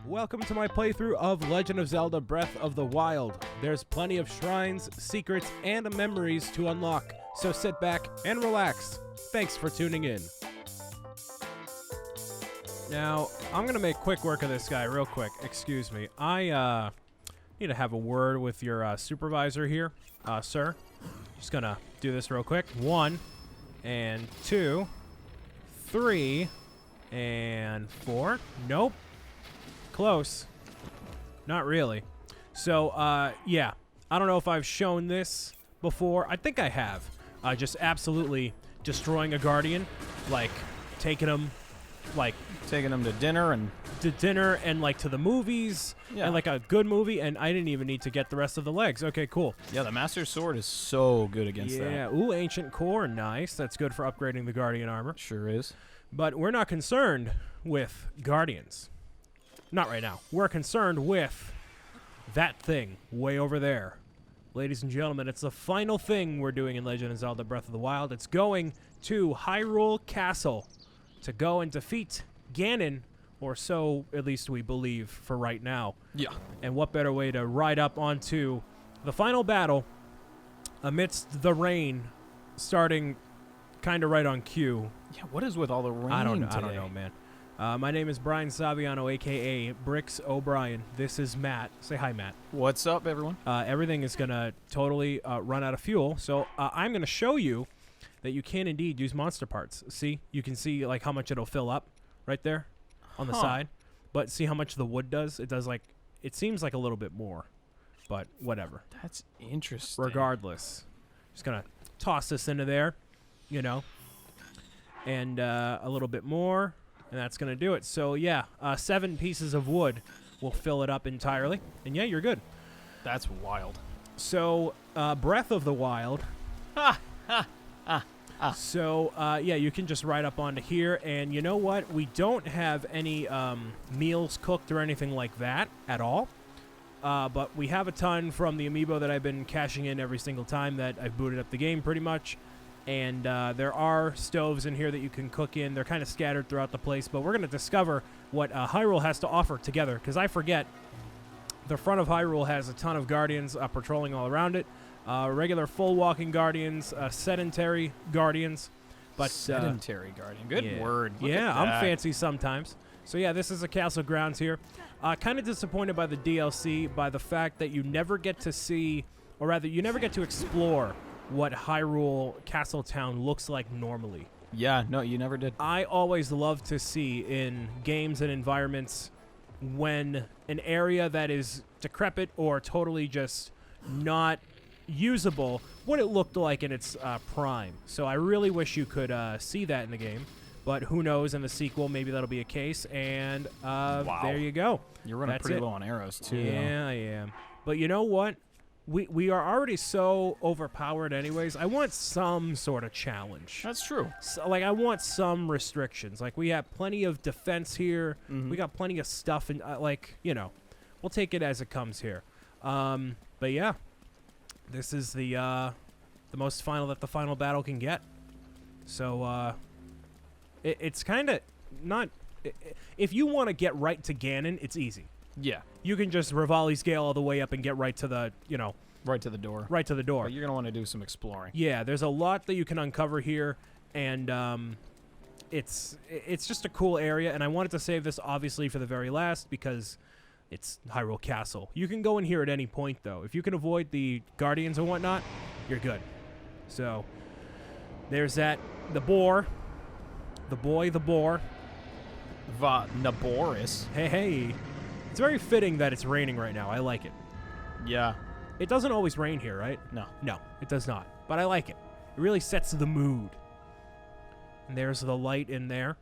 Welcome to my playthrough of Legend of Zelda Breath of the Wild. There's plenty of shrines, secrets, and memories to unlock, so sit back and relax. Thanks for tuning in. Now, I'm going to make quick work of this guy real quick. Excuse me. I need to have a word with your supervisor here, sir. Just going to do this real quick. 1, and 2, 3, and 4. Nope. Close. Not really. So, yeah. I don't know if I've shown this before. I think I have. Just absolutely destroying a guardian. Like, taking him to dinner and... like, to the movies. Yeah. And, like, a good movie. And I didn't even need to get the rest of the legs. Okay, cool. Yeah, the Master Sword is so good against that. Yeah. Ooh, Ancient Core. Nice. That's good for upgrading the Guardian armor. Sure is. But we're not concerned with Guardians. Not right now. We're concerned with that thing way over there. Ladies and gentlemen, it's the final thing we're doing in Legend of Zelda Breath of the Wild. It's going to Hyrule Castle to go and defeat Ganon, or so at least we believe for right now. Yeah. And what better way to ride up onto the final battle amidst the rain starting kind of right on cue. Yeah, what is with all the rain I don't today? know, man. My name is BrianSaviano, a.k.a. Bricks O'Brien. This is Matt. Say hi, Matt. What's up, everyone? Everything is going to totally run out of fuel, so I'm going to show you that you can indeed use monster parts. See? You can see like how much it'll fill up right there on the side. But see how much the wood does? It does like... It seems like a little bit more, but whatever. That's interesting. Regardless. Just going to toss this into there, you know, and a little bit more. And that's going to do it. So, yeah, 7 pieces of wood will fill it up entirely. And, yeah, you're good. That's wild. So, Breath of the Wild. So, yeah, you can just ride up onto here. And you know what? We don't have any meals cooked or anything like that at all. But we have a ton from the amiibo that I've been cashing in every single time that I've booted up the game pretty much. And there are stoves in here that you can cook in. They're kind of scattered throughout the place, but we're going to discover what Hyrule has to offer together, because I forget the front of Hyrule has a ton of guardians patrolling all around it. Regular full walking guardians, sedentary guardians. But sedentary guardian. Good word. Look yeah, at that. I'm fancy sometimes. So yeah, this is a castle grounds here. Kind of disappointed by the DLC, by the fact that you never get to see, or rather, you never get to explore what Hyrule Castle Town looks like normally. Yeah, no, you never did. I always love to see in games and environments when an area that is decrepit or totally just not usable, what it looked like in its prime. So I really wish you could see that in the game. But who knows, in the sequel, maybe that'll be a case. And wow. There you go. You're running That's pretty it. low on arrows, too. Yeah, I am. But you know what? We are already so overpowered anyways. I want some sort of challenge. That's true. So, like, I want some restrictions. Like, we have plenty of defense here. Mm-hmm. We got plenty of stuff. And, like, you know, we'll take it as it comes here. But, yeah. This is the most final that the final battle can get. So, it's kind of not... if you want to get right to Ganon, it's easy. Yeah. You can just Rivali scale all the way up and get right to the, you know... Right to the door. Right to the door. But you're going to want to do some exploring. Yeah, there's a lot that you can uncover here, and it's just a cool area, and I wanted to save this, obviously, for the very last, because it's Hyrule Castle. You can go in here at any point, though. If you can avoid the Guardians and whatnot, you're good. So, there's that. The boar. The boy, the boar. Naboris. Hey. It's very fitting that it's raining right now. I like it. Yeah. It doesn't always rain here, right? No. No, it does not. But I like it. It really sets the mood. And there's the light in there.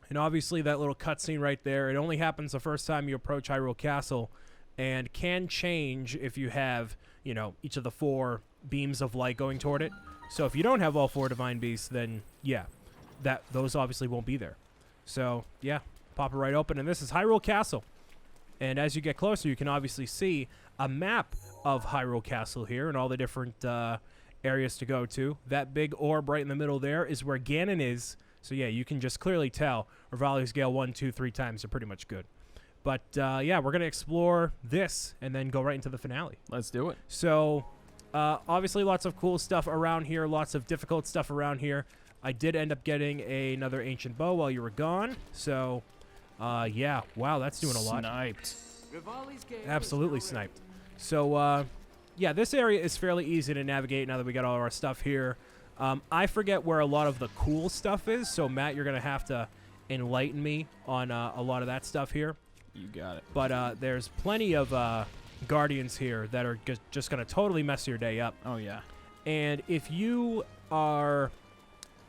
And obviously that little cutscene right there, it only happens the first time you approach Hyrule Castle, and can change if you have, you know, each of the 4 beams of light going toward it. So if you don't have all 4 Divine Beasts, then yeah, those obviously won't be there. So yeah, pop it right open, and this is Hyrule Castle. And as you get closer, you can obviously see a map of Hyrule Castle here and all the different areas to go to. That big orb right in the middle there is where Ganon is. So, yeah, you can just clearly tell Rivali scale 1, 2, 3 times are pretty much good. But yeah, we're gonna explore this and then go right into the finale. Let's do it. So obviously lots of cool stuff around here, lots of difficult stuff around here. I did end up getting another ancient bow while you were gone. So yeah, wow, that's doing a lot. Sniped. Absolutely sniped. So yeah, this area is fairly easy to navigate now that we got all of our stuff here. I forget where a lot of the cool stuff is, so Matt, you're gonna have to enlighten me on a lot of that stuff here. You got it. But there's plenty of guardians here that are just going to totally mess your day up. Oh, yeah. And if you are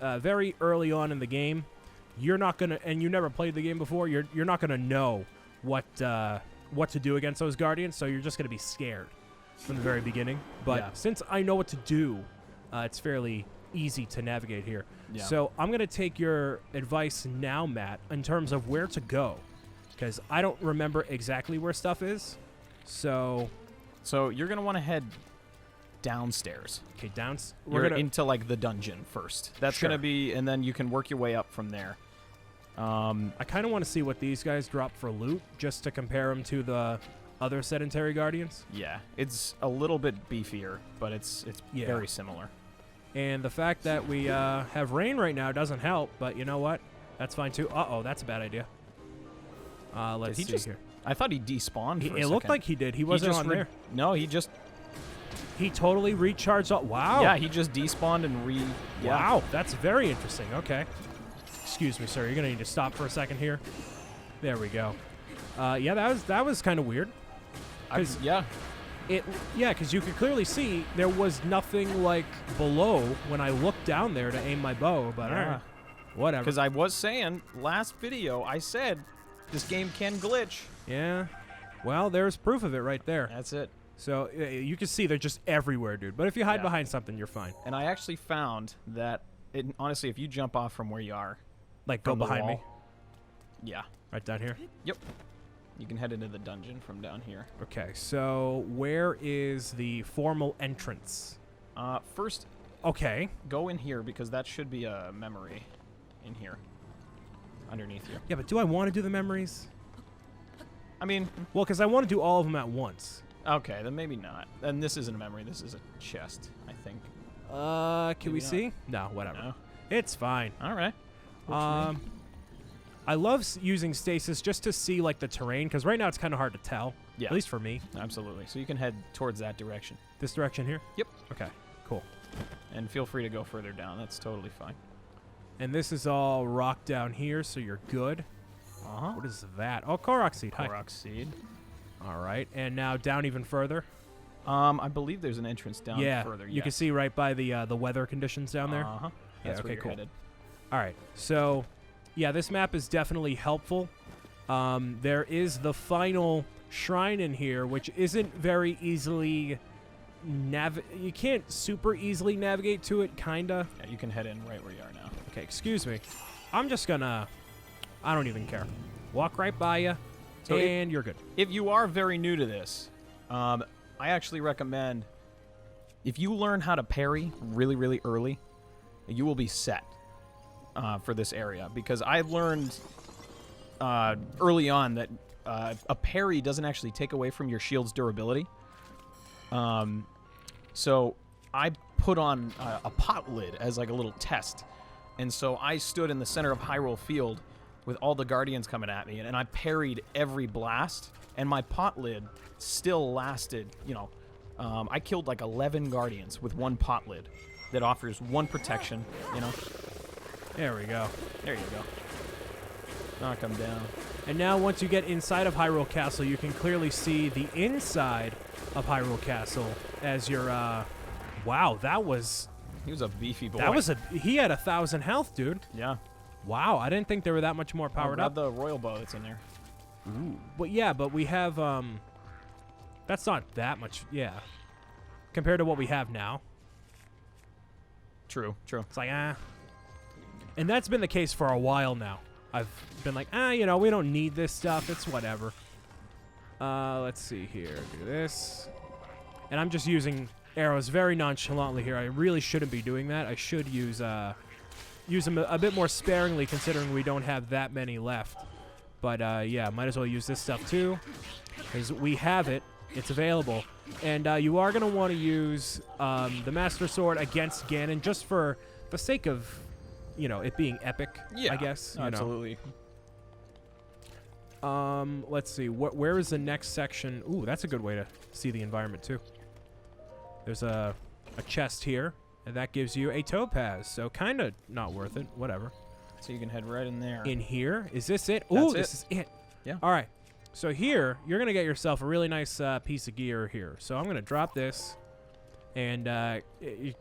very early on in the game, you're not going to, and you never played the game before, you're not going to know what to do against those guardians, so you're just going to be scared from the very beginning. But Yeah. since I know what to do, it's fairly easy to navigate here. Yeah. So I'm going to take your advice now, Matt, in terms of where to go. Because I don't remember exactly where stuff is. So you're going to want to head downstairs. Okay, We're into, like, the dungeon first. That's Sure. going to be, and then you can work your way up from there. I kind of want to see what these guys drop for loot, just to compare them to the other sedentary guardians. Yeah, it's a little bit beefier, but it's Yeah. very similar. And the fact that we have rain right now doesn't help, but you know what? That's fine too. Uh-oh, that's a bad idea. Let's he see just here. I thought he despawned for a It looked second. like he did. He wasn't just on there. No, he just... He totally recharged. Wow. Yeah, he just despawned and Yeah. Wow, that's very interesting. Okay. Excuse me, sir. You're gonna need to stop for a second here. There we go. Yeah, that was kind of weird. Yeah. Yeah, because you could clearly see there was nothing like below when I looked down there to aim my bow. But all right, whatever. Because I was saying last video, I said this game can glitch. Yeah. Well, there's proof of it right there. That's it. So you can see they're just everywhere, dude. But if you hide Yeah. behind something, you're fine. And I actually found that, honestly, if you jump off from where you are, Like go from the behind me, wall, yeah, right down here. yep, you can head into the dungeon from down here. Okay. So where is the formal entrance? First, Okay. go in here because that should be a memory in here underneath you. Yeah, but do I want to do the memories? I mean, Well, because I want to do all of them at once. okay, then maybe not. And this isn't a memory. This is a chest, I think. Can we Maybe not. see? No, whatever. No. It's fine. All right. Works for me. I love using stasis just to see like the terrain, because right now it's kind of hard to tell. Yeah. At least for me. Absolutely. So you can head towards that direction. This direction here? Yep. Okay, cool. And feel free to go further down. That's totally fine. And this is all rock down here, so you're good. Uh-huh. What is that? Oh, Korok seed. Hi. Korok seed. All right, and now down even further. I believe there's an entrance down Yeah, further. you can see right by the weather conditions down there. Uh-huh. Yeah, That's okay, where you're cool. headed. All right, so yeah, this map is definitely helpful. There is the final shrine in here, which isn't very easily you can't super easily navigate to it, kinda. Yeah, you can head in right where you are now. Okay, excuse me. I'm just gonna, I don't even care. Walk right by you, So and you're good. If you are very new to this, I actually recommend if you learn how to parry really, really early, you will be set for this area. Because I learned early on that a parry doesn't actually take away from your shield's durability. So I put on a pot lid as like a little test. And so I stood in the center of Hyrule Field with all the guardians coming at me, and I parried every blast, and my pot lid still lasted, I killed like 11 guardians with one pot lid that offers one protection, There we go. There you go. Knock them down. And now once you get inside of Hyrule Castle, you can clearly see the inside of Hyrule Castle as your, wow, that was, He was a beefy boy. he had 1,000 health, dude. Yeah. Wow, I didn't think they were that much more powered grab up. the royal bow that's in there. But yeah, but we have, that's not that much, yeah. Compared to what we have now. True. It's like, And that's been the case for a while now. I've been like, we don't need this stuff. It's whatever. Let's see here. Do this. And I'm just using arrows very nonchalantly here. I really shouldn't be doing that. I should use them a bit more sparingly, considering we don't have that many left. But yeah, might as well use this stuff too, because we have it. It's available. And you are going to want to use the Master Sword against Ganon just for the sake of, you know, it being epic, Yeah, I guess. You absolutely. know. Let's see. Where is the next section? Ooh, that's a good way to see the environment too. There's a chest here, and that gives you a topaz. So kind of not worth it. Whatever. So you can head right in there. In here, is this it? Ooh, That's this is it. Yeah. All right. So here, you're gonna get yourself a really nice piece of gear here. So I'm gonna drop this, and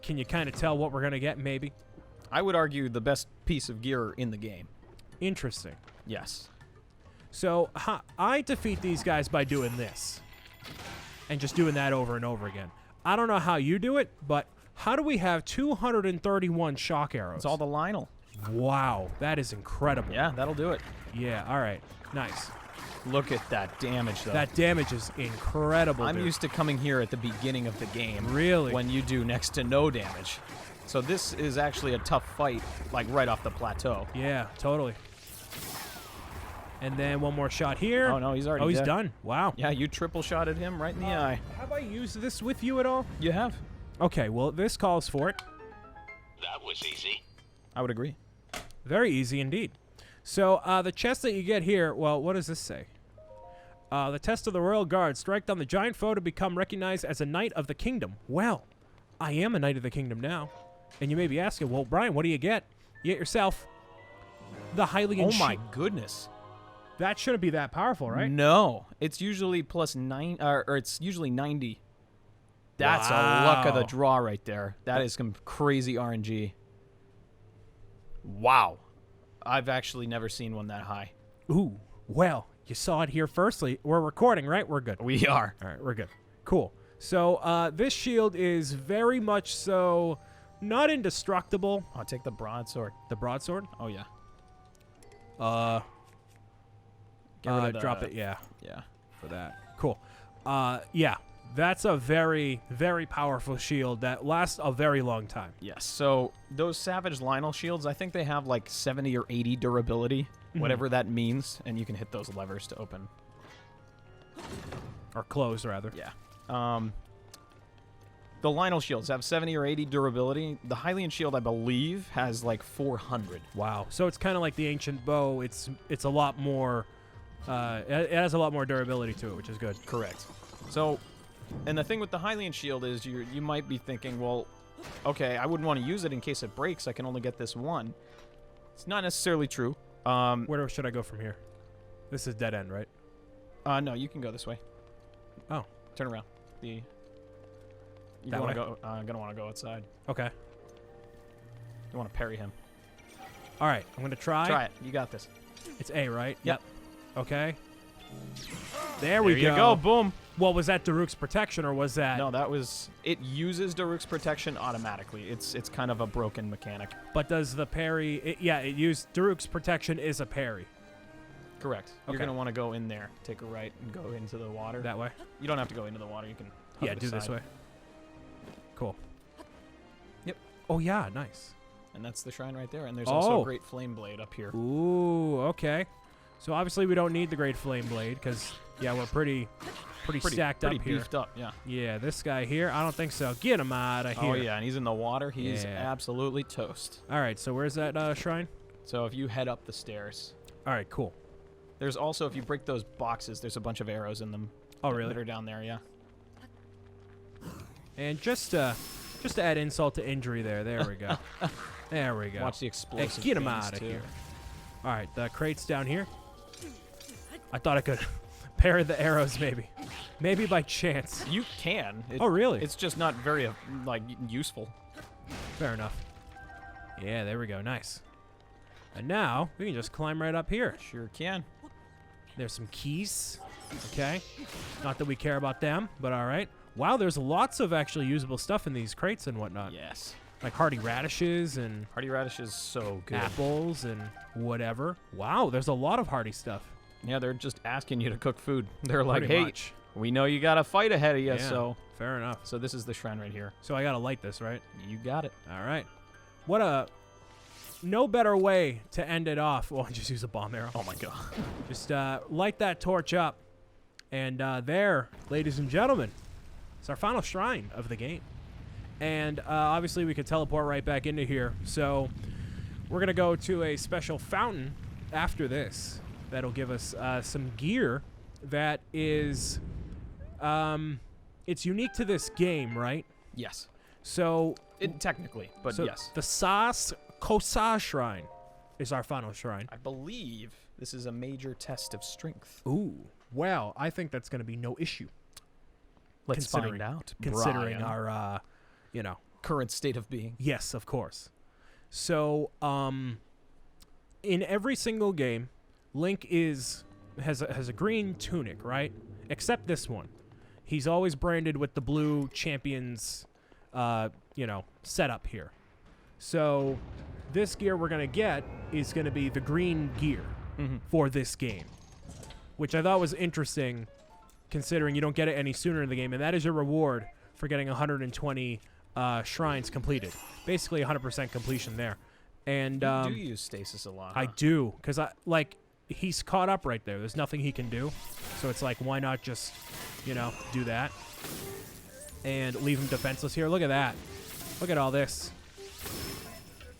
can you kind of tell what we're gonna get? Maybe. I would argue the best piece of gear in the game. Interesting. Yes. So I defeat these guys by doing this, and just doing that over and over again. I don't know how you do it, but how do we have 231 shock arrows? It's all the Lionel. Wow, that is incredible. Yeah, that'll do it. Yeah. All right. Nice. Look at that damage, though. That damage is incredible. I'm dude. used to coming here at the beginning of the game. Really? When you do next to no damage. So this is actually a tough fight, like right off the plateau. Yeah, totally. And then one more shot here. Oh, no, he's already he's dead. done. Wow. Yeah, you triple shotted him right in the eye. Have I used this with you at all? You have. Okay, well, this calls for it. That was easy. I would agree. Very easy indeed. So the chest that you get here, well, what does this say? The test of the Royal Guard. Strike down the giant foe to become recognized as a Knight of the Kingdom. Well, I am a Knight of the Kingdom now. And you may be asking, well, Brian, what do you get? You get yourself the Hylian Oh, my Shield. goodness. That shouldn't be that powerful, right? No. It's usually +9, or it's usually 90. That's a luck of the Wow. draw right there. That is some crazy RNG. Wow. I've actually never seen one that high. Ooh, well, you saw it here firstly. We're recording, right? We're good. We are. All right, we're good. Cool. So this shield is very much so not indestructible. I'll take the broadsword. The broadsword? Oh, yeah. Get rid of the- Drop it, yeah, Yeah. for that. Cool. Yeah, that's a very, very powerful shield that lasts a very long time. Yes. So those Savage Lionel shields, I think they have like 70 or 80 durability, whatever that means, and you can hit those levers to open. Or close, rather. Yeah. The Lionel shields have 70 or 80 durability. The Hylian shield, I believe, has like 400. Wow. So it's kind of like the ancient bow. It's a lot more. It has a lot more durability to it, which is good. Correct. So, and the thing with the Hylian shield is you might be thinking, well, okay, I wouldn't want to use it in case it breaks. I can only get this one. It's not necessarily true. Where should I go from here? This is dead end, right? No, you can go this way. Oh. Turn around. You're That gonna way? go. Gonna want to go outside. Okay. You want to parry him. All right. I'm gonna try. Try it. You got this. It's A, right? Yep. Okay. There we There you go. Boom. Well, was that Daruk's protection or was that? No, that was. It uses Daruk's protection automatically. It's kind of a broken mechanic. But does the parry? It used Daruk's protection is a parry. Correct. You're Okay. gonna want to go in there, take a right, and go into the water. That way. You don't have to go into the water. You can. Yeah, hover do this aside. way. Cool. Yep. Oh yeah, nice. And that's the shrine right there. And there's also Oh. a great flame blade up here. Ooh, okay. So obviously we don't need the Great Flame Blade because yeah, we're pretty stacked pretty up here. beefed up. Yeah. Yeah, this guy here, I don't think so. Get him out of here. Oh yeah, and he's in the water. He's Yeah. absolutely toast. All right, so where's that shrine? So if you head up the stairs, All right, cool. there's also, if you break those boxes, there's a bunch of arrows in them. Oh, really? That are down there. Yeah. And just to add insult to injury there we go. There we go. Watch the Hey, explosive. get him things, out of too. here. All right, the crate's down here. I thought I could parry the arrows maybe. Maybe by chance. You can. Oh, really? It's just not very useful. Fair enough. Yeah, there we go. Nice. And now we can just climb right up here. Sure can. There's some keys. Okay. Not that we care about them, but all right. Wow, there's lots of actually usable stuff in these crates and whatnot. Yes. Like hardy radishes and Hardy radish is so good. apples and whatever. Wow, there's a lot of hardy stuff. Yeah, they're just asking you to cook food. They're like, Pretty hey, much. we know you got a fight ahead of you, Yeah, so fair enough. so this is the shrine right here. So I gotta light this, right? You got it. All right. What a no better way to end it off. Well, just use a bomb arrow. Oh my god. Just light that torch up. And there, ladies and gentlemen, it's our final shrine of the game. And obviously we could teleport right back into here. So we're going to go to a special fountain after this. That'll give us some gear that is... it's unique to this game, right? Yes. So... Technically, but so yes. The Sas Kosa Shrine is our final shrine. I believe this is a major test of strength. Ooh. Well, I think that's going to be no issue. Let's find out. Considering Brian. our, Current state of being. Yes, of course. So, in every single game, Link has a green tunic, right? Except this one. He's always branded with the blue champion's, setup here. So, this gear we're going to get is going to be the green gear for this game, which I thought was interesting considering you don't get it any sooner in the game, and that is your reward for getting 120 shrines completed. Basically 100% completion there. And You do use stasis a lot, huh? I do, because he's caught up right there. There's nothing he can do. So it's like, why not just, do that? And leave him defenseless here. Look at that. Look at all this.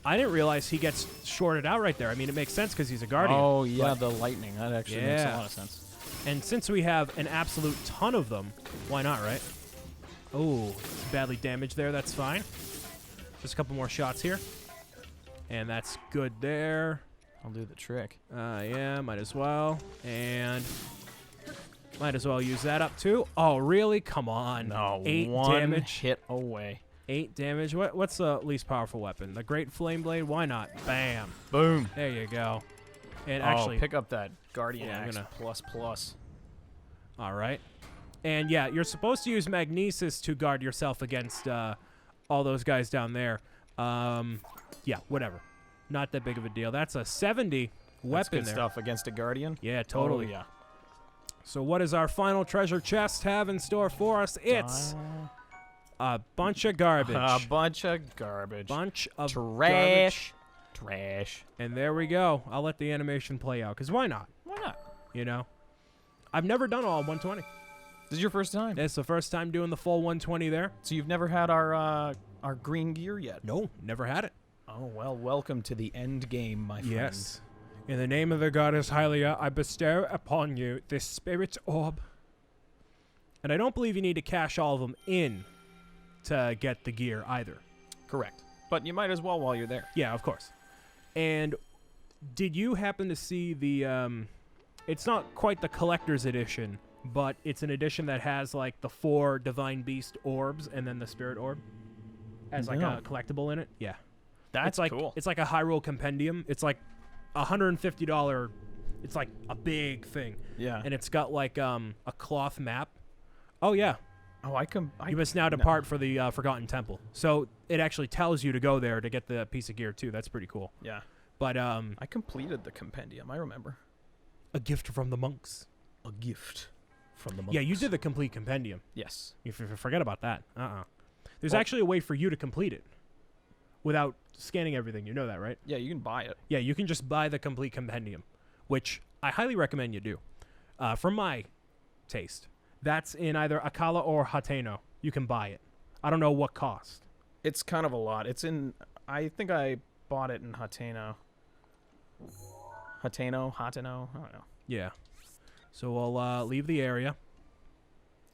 I didn't realize he gets shorted out right there. I mean, it makes sense because he's a guardian. Oh, yeah, the lightning. That actually makes a lot of sense. And since we have an absolute ton of them, why not, right? Oh, it's badly damaged there. That's fine. Just a couple more shots here. And that's good there. I'll do the trick. Yeah, might as well. And might as well use that up too. Oh, really? Come on. No, 8 one damage. hit away. 8 damage. What's the least powerful weapon? The Great Flame Blade? Why not? Bam. Boom. There you go. And Oh, actually, pick up that Guardian Yeah, I'm Axe gonna- plus. all right. And yeah, you're supposed to use Magnesis to guard yourself against all those guys down there. Yeah, whatever. Not that big of a deal. That's a 70 That's weapon good there. stuff against a Guardian. Yeah, totally. Oh, yeah. So what does our final treasure chest have in store for us? It's a bunch of garbage. A bunch of garbage. Bunch of Trash. garbage. Trash. And there we go. I'll let the animation play out, because why not? Why not? I've never done all 120. This is your first time. It's the first time doing the full 120 there. So you've never had our green gear yet? No, never had it. Oh, well, welcome to the end game, my friend. Yes. In the name of the goddess Hylia, I bestow upon you this spirit orb. And I don't believe you need to cash all of them in to get the gear either. Correct. But you might as well while you're there. Yeah, of course. And did you happen to see the, it's not quite the collector's edition, but it's an edition that has like the 4 Divine Beast orbs and then the Spirit Orb as like No. a collectible in it? Yeah. That's It's like cool. It's like a Hyrule compendium. It's like $150. It's like a big thing. Yeah. And it's got like a cloth map. Oh yeah. Oh, You must now depart for the Forgotten Temple. So it actually tells you to go there to get the piece of gear too. That's pretty cool. Yeah. But I completed the compendium. I remember. a gift from the monks. A gift from the monks. Yeah, you did the complete compendium. Yes. You forget about that. There's Well- actually a way for you to complete it without scanning everything. You know that, right? Yeah, you can buy it. Yeah, you can just buy the complete compendium, which I highly recommend you do. From my taste, that's in either Akala or Hateno. You can buy it. I don't know what cost. It's kind of a lot. It's in. I think I bought it in Hateno. Hateno. I don't know. Yeah. So we'll leave the area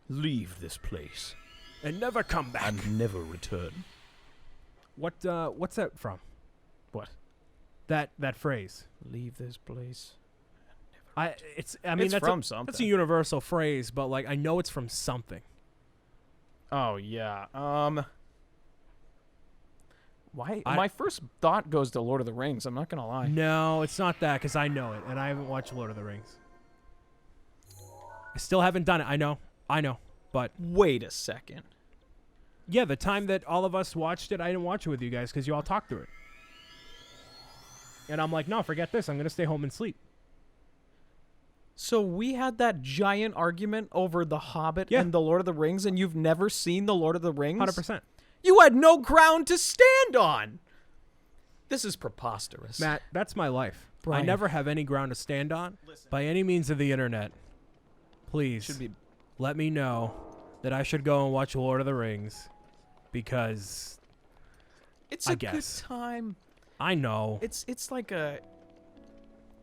Leave this place and never come back. and never return. What's that from? What? That phrase. Leave this place. I mean It's that's from something. That's a universal phrase, but like I know it's from something. Oh yeah. Why? I- My first thought goes to Lord of the Rings. I'm not gonna lie. No, it's not that because I know it and I haven't watched Lord of the Rings. I still haven't done it. I know, but Wait a second. yeah, the time that all of us watched it, I didn't watch it with you guys because you all talked through it. And I'm like, no, forget this. I'm gonna stay home and sleep. So we had that giant argument over The Hobbit Yeah. and The Lord of the Rings, and you've never seen The Lord of the Rings? 100%. You had no ground to stand on. This is preposterous. Matt, that's my life. I Brian. never have any ground to stand on by any means of the internet. Please, Should be. let me know that I should go and watch Lord of the Rings because It's I a good guess. time. I know. It's like a.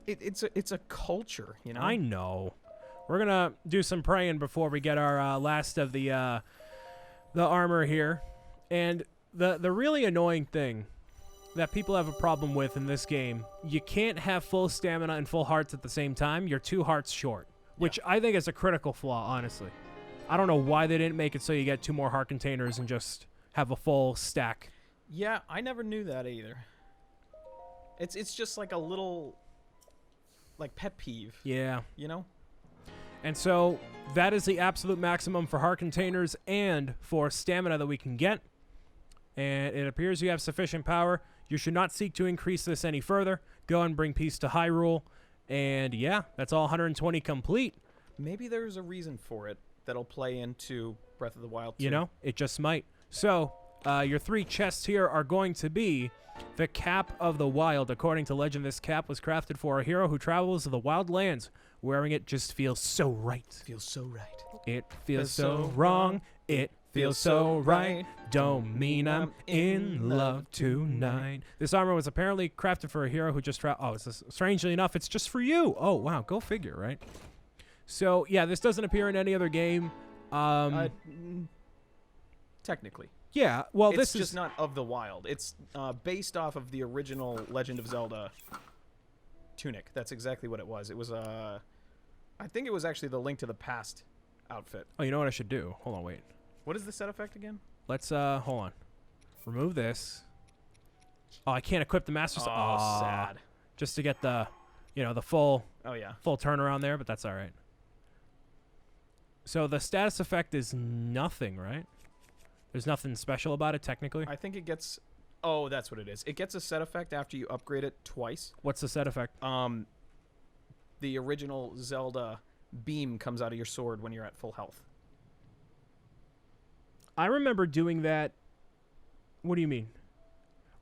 It's a culture, you know. I know. We're gonna do some praying before we get our last of the armor here, and the really annoying thing that people have a problem with in this game, you can't have full stamina and full hearts at the same time. You're 2 hearts short, which I think is a critical flaw, honestly. I don't know why they didn't make it so you get 2 more heart containers and just have a full stack. Yeah, I never knew that either. It's just like a little, like, pet peeve, Yeah. you know? And so that is the absolute maximum for heart containers and for stamina that we can get. And it appears you have sufficient power. You should not seek to increase this any further. Go and bring peace to Hyrule. And yeah, that's all 120 complete. Maybe there's a reason for it that'll play into Breath of the Wild 2. You know, it just might. So your 3 chests here are going to be the Cap of the Wild. According to legend, this cap was crafted for a hero who travels to the wild lands. Wearing it just feels so right. Feels so right. It feels Feels so so wrong. wrong. It feels so right. Don't mean I'm in love tonight. This armor was apparently crafted for a hero who just strangely enough, it's just for you. Oh, wow. Go figure, right? So, yeah, this doesn't appear in any other game. Technically. Yeah, well, It's this just is not of the wild. It's based off of the original Legend of Zelda tunic. That's exactly what it was. It was I think it was actually the Link to the Past outfit. Oh, you know what I should do? Hold on, wait. What is the set effect again? Let's hold on. Remove this. Oh, I can't equip the master. Sad. Just to get the, the full Oh yeah. turnaround there, but that's all right. So the status effect is nothing, right? There's nothing special about it technically. I think it gets. Oh, that's what it is. It gets a set effect after you upgrade it twice. What's the set effect? The original Zelda beam comes out of your sword when you're at full health. I remember doing that. What do you mean?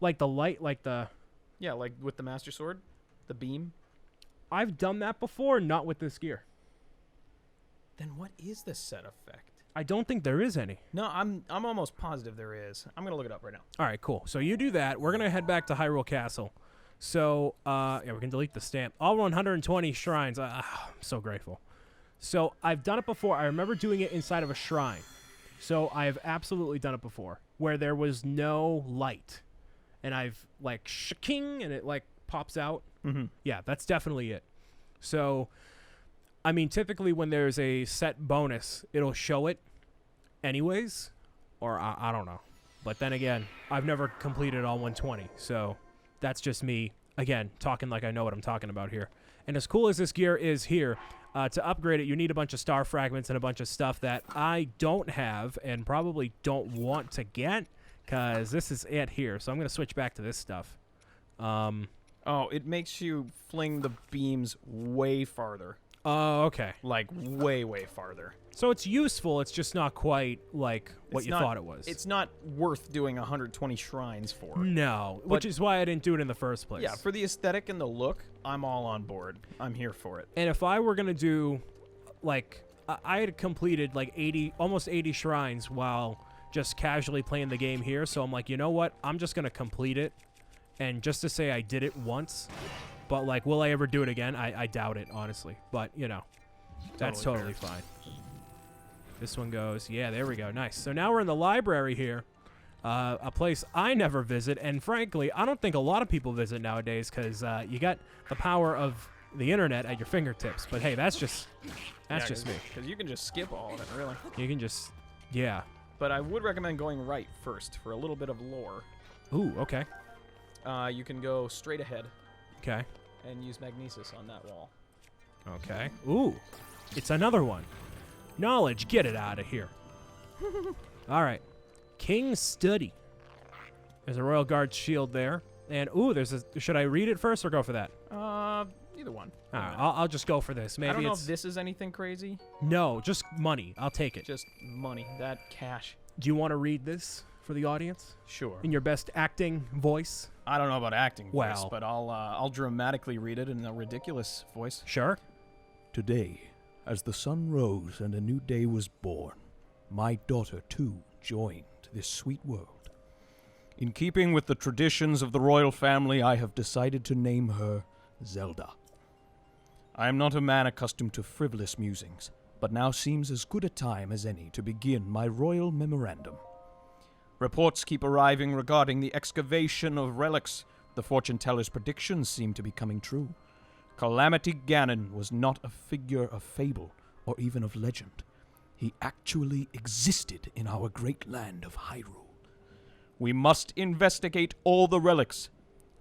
Like the light, like the... Yeah, like with the Master Sword, the beam. I've done that before, not with this gear. Then what is the set effect? I don't think there is any. No, I'm almost positive there is. I'm gonna look it up right now. All right, cool. So you do that. We're gonna head back to Hyrule Castle. So yeah, we can delete the stamp. All 120 shrines. I'm so grateful. So I've done it before. I remember doing it inside of a shrine. So I have absolutely done it before, where there was no light, and I've like shaking, and it like pops out. Mm-hmm. Yeah, that's definitely it. So, I mean, typically when there's a set bonus, it'll show it anyways, or I don't know. But then again, I've never completed all 120, so that's just me, again, talking like I know what I'm talking about here. And as cool as this gear is here, to upgrade it, you need a bunch of star fragments and a bunch of stuff that I don't have and probably don't want to get, because this is it here. So I'm going to switch back to this stuff. Oh, it makes you fling the beams way farther. Oh, okay. Like way, way farther. So it's useful. It's just not quite like what It's you not- thought it was. It's not worth doing 120 shrines for. No, But- which is why I didn't do it in the first place. Yeah, for the aesthetic and the look, I'm all on board. I'm here for it. And if I were going to do, like, I had completed like almost 80 shrines while just casually playing the game here. So I'm like, you know what? I'm just going to complete it. And just to say I did it once, but like, will I ever do it again? I doubt it, honestly. But, that's totally fine. This one goes, yeah, there we go. Nice. So now we're in the library here, a place I never visit. And frankly, I don't think a lot of people visit nowadays because you got the power of the internet at your fingertips. But hey, that's just me. Because you can just skip all of it, really. You can just, yeah. But I would recommend going right first for a little bit of lore. Ooh, okay. You can go straight ahead Okay. and use magnesis on that wall. Okay. Ooh, it's another one. Knowledge, get it out of here. All right. King's Study. There's a Royal Guard shield there. And, ooh, should I read it first or go for that? Either one. All right, I'll just go for this. Maybe I don't know it's... if this is anything crazy. No, just money. I'll take it. Just money. That cash. Do you want to read this for the audience? Sure. In your best acting voice? I don't know about acting voice, Well. but I'll dramatically read it in a ridiculous voice. Sure. Today, as the sun rose and a new day was born, my daughter too joined this sweet world. In keeping with the traditions of the royal family, I have decided to name her Zelda. I am not a man accustomed to frivolous musings, but now seems as good a time as any to begin my royal memorandum. Reports keep arriving regarding the excavation of relics. The fortune teller's predictions seem to be coming true. Calamity Ganon was not a figure of fable or even of legend. He actually existed in our great land of Hyrule. We must investigate all the relics,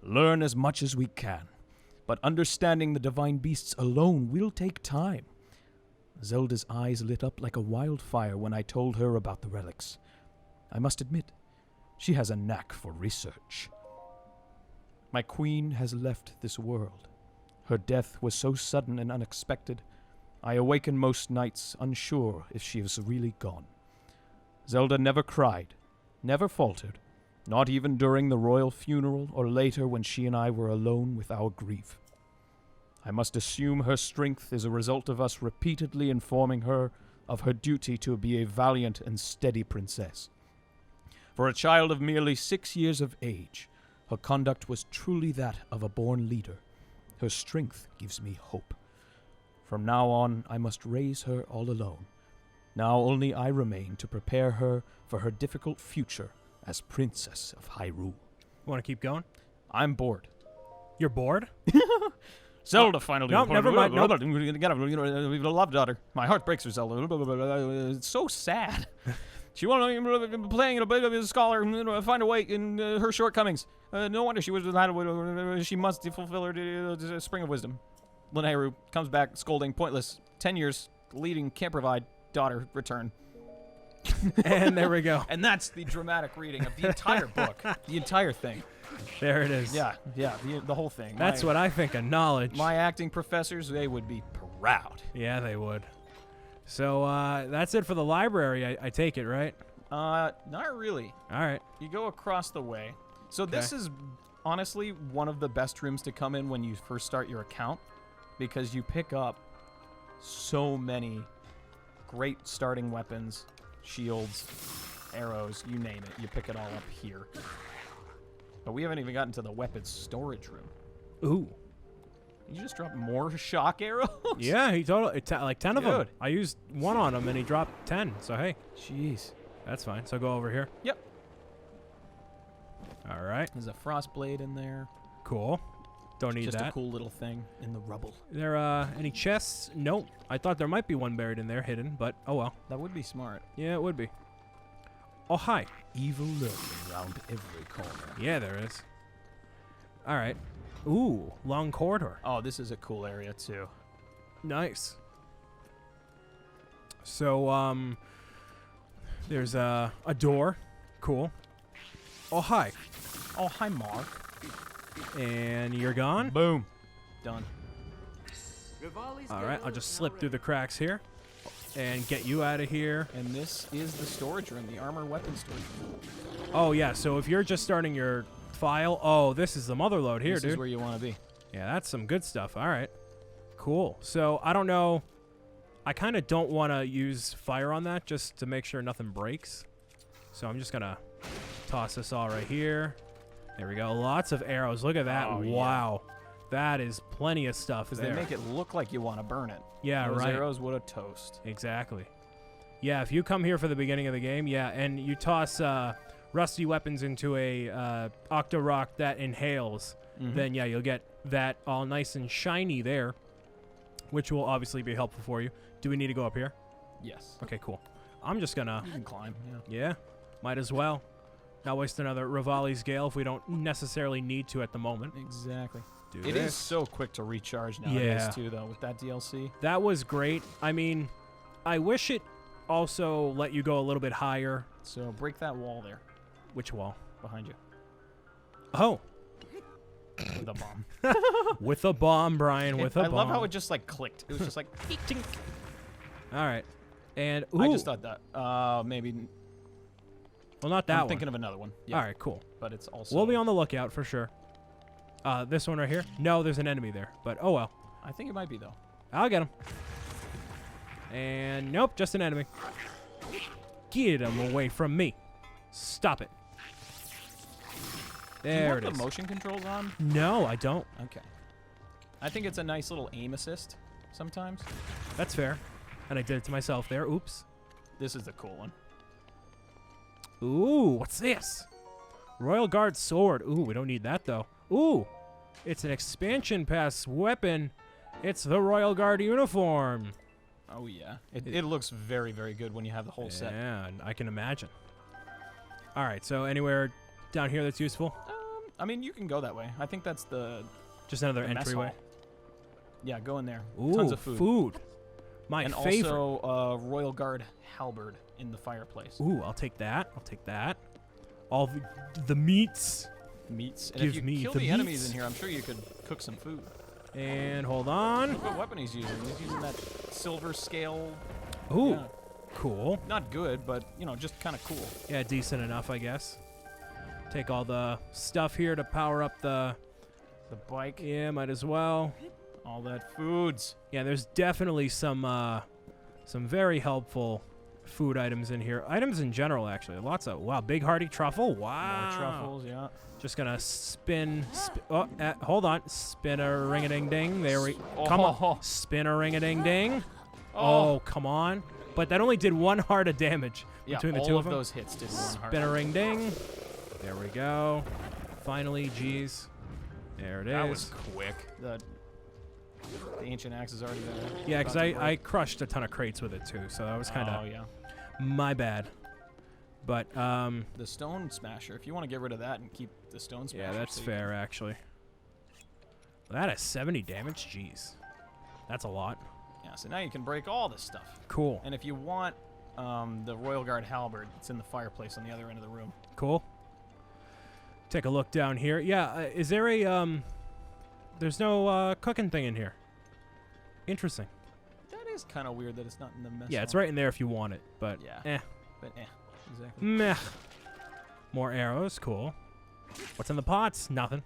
learn as much as we can, but understanding the divine beasts alone will take time. Zelda's eyes lit up like a wildfire when I told her about the relics. I must admit, she has a knack for research. My queen has left this world. Her death was so sudden and unexpected, I awaken most nights unsure if she is really gone. Zelda never cried, never faltered, not even during the royal funeral or later when she and I were alone with our grief. I must assume her strength is a result of us repeatedly informing her of her duty to be a valiant and steady princess. For a child of merely 6 years of age, her conduct was truly that of a born leader. Her strength gives me hope. From now on, I must raise her all alone. Now only I remain to prepare her for her difficult future as Princess of Hyrule. Want to keep going? I'm bored. You're bored? Zelda finally. Nope, never mind, nope. We've a love daughter. My heart breaks for Zelda. It's so sad. She won't be playing a scholar, find a way in her shortcomings. No wonder she was she must fulfill her spring of wisdom. Linnea comes back scolding, pointless. 10 years, leading, can't provide, daughter, return. And there we go. And that's the dramatic reading of the entire book. The entire thing. There it is. Yeah, the whole thing. That's what I think of knowledge. My acting professors, they would be proud. Yeah, they would. So that's it for the library, I take it, right? Not really. All right. You go across the way. So this is honestly one of the best rooms to come in when you first start your account, because you pick up so many great starting weapons, shields, arrows, you name it. You pick it all up here. But we haven't even gotten to the weapons storage room. Ooh. You just dropped more shock arrows? Yeah, he totally like 10 of them. Dude. I used one on him and he dropped 10. So hey, Jeez. that's fine. So go over here. Yep. All right. There's a frost blade in there. Cool. Don't need Just that. a cool little thing in the rubble. There any chests? Nope. I thought there might be one buried in there, hidden, but oh well. That would be smart. Yeah, it would be. Oh hi. Evil lurking around every corner. Yeah, there is. All right. Ooh, long corridor. Oh, this is a cool area too. Nice. So, there's a door. Cool. Oh, hi. Oh, hi, Mark. And you're gone? Boom. Done. All right, I'll just slip through the cracks here and get you out of here. And this is the storage room, the armor weapon storage room. Oh, yeah, so if you're just starting your file, oh, this is the mother load here, This dude. is where you want to be. Yeah, that's some good stuff. All right. Cool. So, I don't know. I kind of don't want to use fire on that just to make sure nothing breaks. So, I'm just going to toss this all right here. There we go. Lots of arrows. Look at that. Oh, yeah. Wow. That is plenty of stuff Because there. they make it look like you want to burn it. Yeah, Those right. arrows would have toast. Exactly. Yeah, if you come here for the beginning of the game, yeah, and you toss rusty weapons into a octo rock that inhales, then yeah, you'll get that all nice and shiny there, which will obviously be helpful for you. Do we need to go up here? Yes. Okay, cool. I'm just gonna, You can climb, yeah. yeah, might as well. Not waste another Rivali's Gale if we don't necessarily need to at the moment. Exactly. Do It this. is so quick to recharge nowadays, Yeah. too, though, with that DLC. That was great. I mean, I wish it also let you go a little bit higher. So break that wall there, Which wall? behind you, Oh, with a bomb. with a bomb, Brian, with a I bomb. love how it just, like, clicked. It was just like, tink. All right. And ooh, I just thought that. Maybe. Well, not that I'm one. thinking of another one. Yeah, All right, cool. but it's also. We'll be on the lookout for sure. This one right here? No, there's an enemy there. But, oh well. I think it might be, though. I'll get him. And nope, just an enemy. Get him away from me. Stop it. Do you There want it is. the motion controls on? No, I don't. Okay. I think it's a nice little aim assist sometimes. That's fair. And I did it to myself there. Oops. This is the cool one. Ooh, what's this? Royal Guard sword. Ooh, we don't need that though. Ooh, it's an expansion pass weapon. It's the Royal Guard uniform. Oh, yeah. It looks very, very good when you have the whole set. Yeah, I can imagine. All right, so anywhere down here that's useful? I mean, you can go that way. I think that's the Just another mess entryway. hall. Yeah, go in there. Ooh, Tons of food. My And favorite. also Royal Guard halberd in the fireplace. Ooh, I'll take that. I'll take that. All the meats. Meats. And Give if you me kill the the enemies meats. in here, I'm sure you could cook some food. And hold on. Look what weapon he's using. He's using that silver scale. Ooh, Yeah. cool. Not good, but, you know, just kind of cool. Yeah, decent enough, I guess. Take all the stuff here to power up the... The bike. Yeah, might as well. All that foods. Yeah, there's definitely some very helpful food items in here. Items in general, actually. Lots of... Wow, big hearty truffle. Wow. More truffles, yeah. Just gonna spin... hold on. Spin a ring-a-ding-ding. There we... Come on. Spin a ring-a-ding-ding. Oh, come on. But that only did 1 heart of damage between the all two of them. those hits did 1 heart. Spin a ring-ding. There we go. Finally, geez. There it is. That was quick. The ancient axe is already there. Yeah, because About to I break. crushed a ton of crates with it, too. So that was kind of Oh, yeah. my bad. But, The stone smasher. If you want to get rid of that and keep the stone smasher. yeah, that's so you fair, actually. That has 70 damage? Jeez. That's a lot. Yeah, so now you can break all this stuff. Cool. And if you want the Royal Guard halberd, it's in the fireplace on the other end of the room. Cool. Take a look down here. Yeah, is there a, there's no cooking thing in here. Interesting. That is kind of weird that it's not in the mess Yeah, it's hall. right in there if you want it, but Yeah. But exactly. meh. More arrows, cool. What's in the pots? Nothing.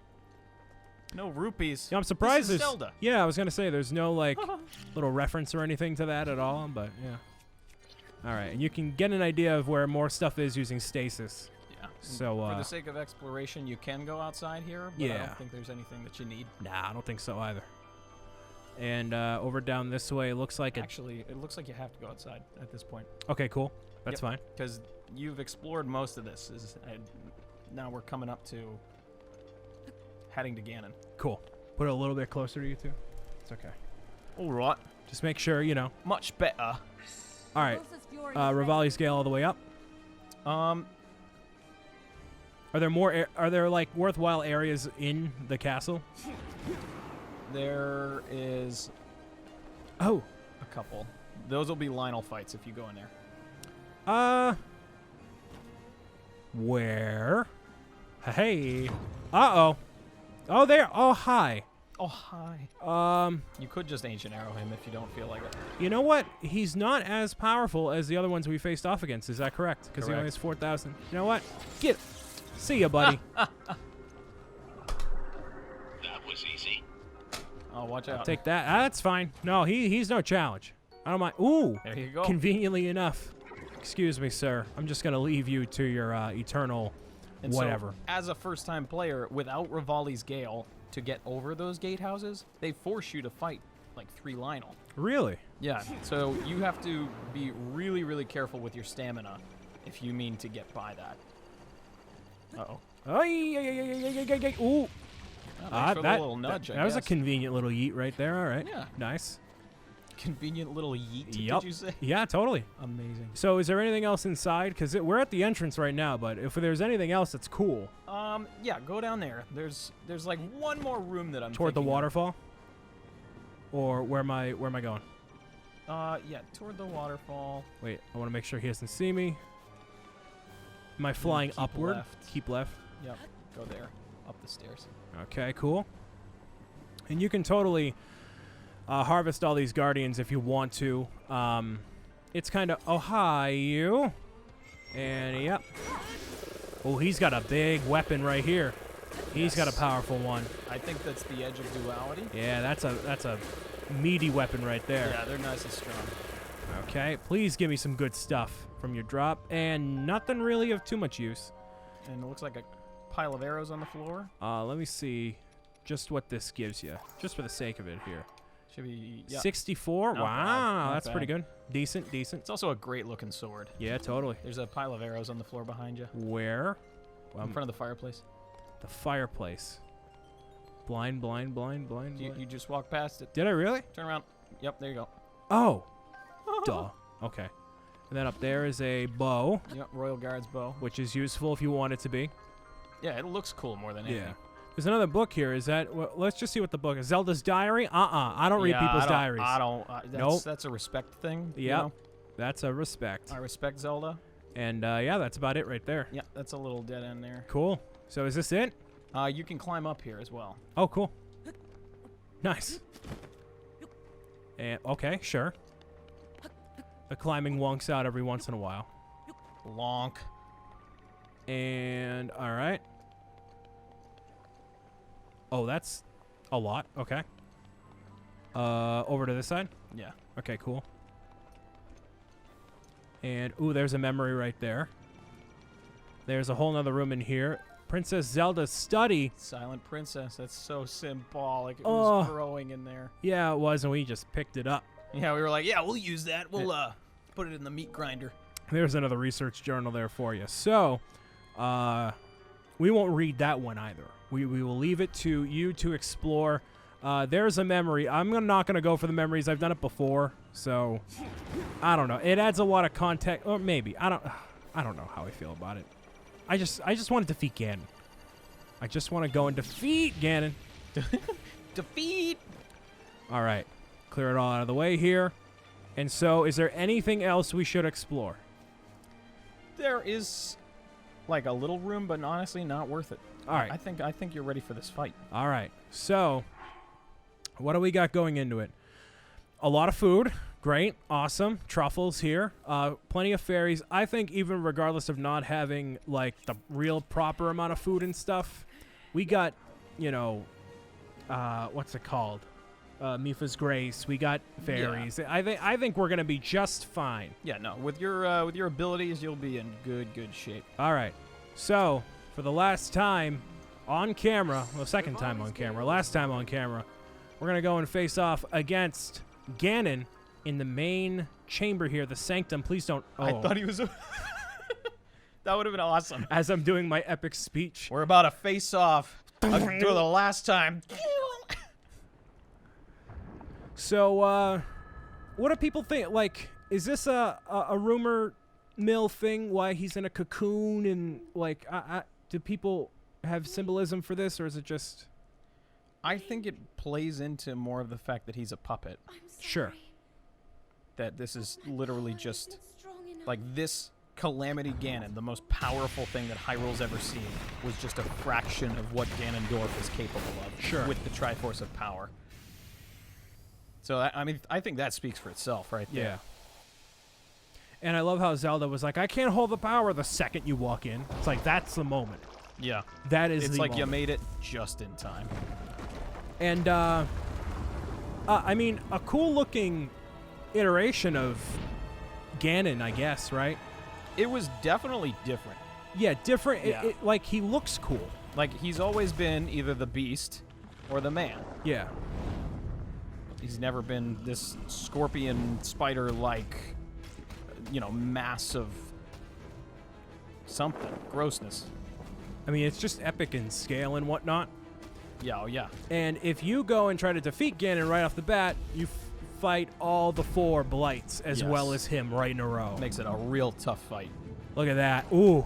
No rupees. Yeah, I'm surprised This is there's... Zelda. Yeah, I was going to say, there's no, like, little reference or anything to that at all, but yeah. All right, and you can get an idea of where more stuff is using stasis. Yeah. and So, for the sake of exploration, you can go outside here, but I Yeah. don't think there's anything that you need. Nah, I don't think so either. And over down this way, it looks like a... Actually, it looks like you have to go outside at this point. Okay, cool. That's fine. Because you've explored most of this. Now we're coming up to heading to Ganon. Cool. Put it a little bit closer to you two. It's okay. All right. Just make sure, you know. Much better. All right. Rivali scale all the way up. Are there more? Are there like worthwhile areas in the castle? There is Oh. a couple. Those will be Lionel fights if you go in there. Where? Hey. Uh-oh. Oh, there. Oh, hi. Oh, hi. You could just Ancient Arrow him if you don't feel like it. You know what? He's not as powerful as the other ones we faced off against. Is that correct? Because he only has 4,000. You know what? Get. See ya, buddy. That was easy. Oh, watch out. Take that. That's fine. No, he's no challenge. I don't mind. Ooh. There you go. Conveniently enough. Excuse me, sir. I'm just going to leave you to your eternal And whatever. So, as a first-time player, without Rivali's Gale, to get over those gatehouses, they force you to fight like 3 Lionel. Really? Yeah, so you have to be really, really careful with your stamina if you mean to get by that. Uh-oh. Ooh. Oh, thanks for the little nudge, I that was a guess. convenient little yeet right there. All right. Yeah. Nice. Convenient little yeet, Yup. did you say? Yeah, totally. Amazing. So is there anything else inside? Because we're at the entrance right now, but if there's anything else that's cool. Yeah, go down there. There's like one more room that I'm Toward the thinking of. waterfall? Or where am I going? Yeah, toward the waterfall. Wait, I want to make sure he doesn't see me. Am I flying keep upward? left. Keep left. Yep, go there, up the stairs. Okay, cool. And you can totally harvest all these guardians if you want to. It's kind of, oh, hi, you. And, yep. Oh, he's got a big weapon right here. He's got a Yes. powerful one. I think that's the edge of duality. Yeah, that's a meaty weapon right there. Yeah, they're nice and strong. Okay, please give me some good stuff from your drop, and nothing really of too much use. And it looks like a pile of arrows on the floor. Let me see just what this gives you, just for the sake of it here. Should be, yeah. 64? Not Wow, bad, not that's pretty bad. good. Decent. It's also a great looking sword. Yeah, totally. There's a pile of arrows on the floor behind you. Where? In front of the fireplace. The fireplace. Blind. You just walk past it. Did I really? Turn around. Yep, there you go. Oh. Duh. Okay. And then up there is a bow, Yep, Royal Guard's bow. which is useful if you want it to be. Yeah, it looks cool more than anything. Yeah. There's another book here. Is that? Well, let's just see what the book is. Zelda's Diary? I don't read Yeah, people's I don't- diaries. I don't. Nope. That's a respect thing. you Yep. know? That's a respect. I respect Zelda. And yeah, that's about it right there. Yeah, that's a little dead end there. Cool. So is this it? You can climb up here as well. Oh, cool. Nice. And okay, sure. The climbing wonks out every once in a while. Lonk. And all right. Oh, that's a lot. Okay. Over to this side. Yeah. Okay, cool. And ooh, there's a memory right there. There's a whole nother room in here. Princess Zelda's study. Silent Princess. That's so symbolic. It Oh. was growing in there. Yeah, it was, and we just picked it up. Yeah, we were like, yeah, we'll use that. We'll put it in the meat grinder. There's another research journal there for you. So, we won't read that one either. We will leave it to you to explore. There's a memory. I'm not going to go for the memories. I've done it before, so I don't know. It adds a lot of context, or maybe I don't know how I feel about it. I just want to defeat Ganon. I just want to go and defeat Ganon. Defeat! All right, clear it all out of the way here. And so, is there anything else we should explore? There is like a little room, but honestly, not worth it. All right. I think you're ready for this fight. All right. So, what do we got going into it? A lot of food. Great. Awesome. Truffles here. Plenty of fairies. I think even regardless of not having, like, the real proper amount of food and stuff, we got, you know, what's it called? Mifa's Grace. We got fairies. Yeah. I think we're going to be just fine. Yeah, no. With your abilities, you'll be in good shape. All right. So, for the last time on camera, well, second time on camera, last time on camera, we're going to go and face off against Ganon in the main chamber here, the sanctum. Please don't. Oh. I thought he was. That would have been awesome. As I'm doing my epic speech. We're about to face off for the last time. So, what do people think? Like, is this a rumor mill thing? Why he's in a cocoon and like, do people have symbolism for this, or is it just? I think it plays into more of the fact that he's a puppet. Sure. That this is literally just like this Calamity Ganon, the most powerful thing that Hyrule's ever seen, was just a fraction of what Ganondorf is capable of. Sure. With the Triforce of Power. So I mean, I think that speaks for itself, right there. Yeah. And I love how Zelda was like, I can't hold the power the second you walk in. It's like, that's the moment. Yeah. That is It's the like you moment. made it just in time. And, I mean, a cool-looking iteration of Ganon, I guess, right? It was definitely different. Yeah, different. Yeah. Like, he looks cool. Like, he's always been either the beast or the man. Yeah. He's never been this scorpion spider-like, you know, mass of something. Grossness. I mean, it's just epic in scale and whatnot. Yeah, oh yeah. And if you go and try to defeat Ganon right off the bat, you fight all the 4 blights as Yes. well as him right in a row. Makes it a real tough fight. Look at that. Ooh.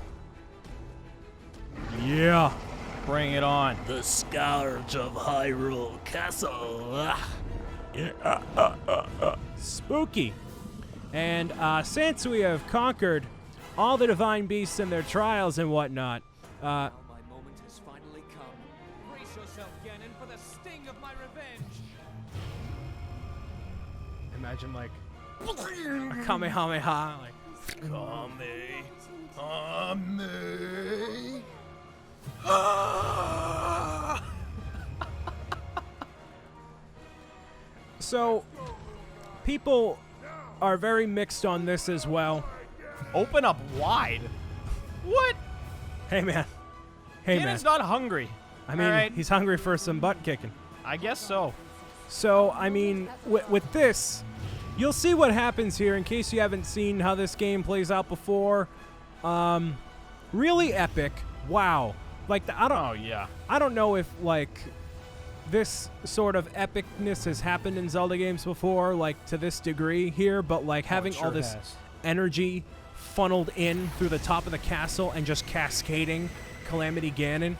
Yeah. Bring it on. The Scourge of Hyrule Castle. Spooky. And since we have conquered all the divine beasts and their trials and whatnot, Now my moment has finally come. Brace yourself, Ganon, for the sting of my revenge. imagine like a Kamehameha, like Kame. So, people are very mixed on this as well. Open up wide. What? Hey, man. Hey, man. Ganon's not hungry. I mean, All right. he's hungry for some butt kicking. I guess so. So, I mean, with this, you'll see what happens here in case you haven't seen how this game plays out before. Really epic. Wow. Like, Oh, yeah. I don't know if, like, this sort of epicness has happened in Zelda games before, like, to this degree here, but, like, having sure all this has. energy funneled in through the top of the castle and just cascading Calamity Ganon.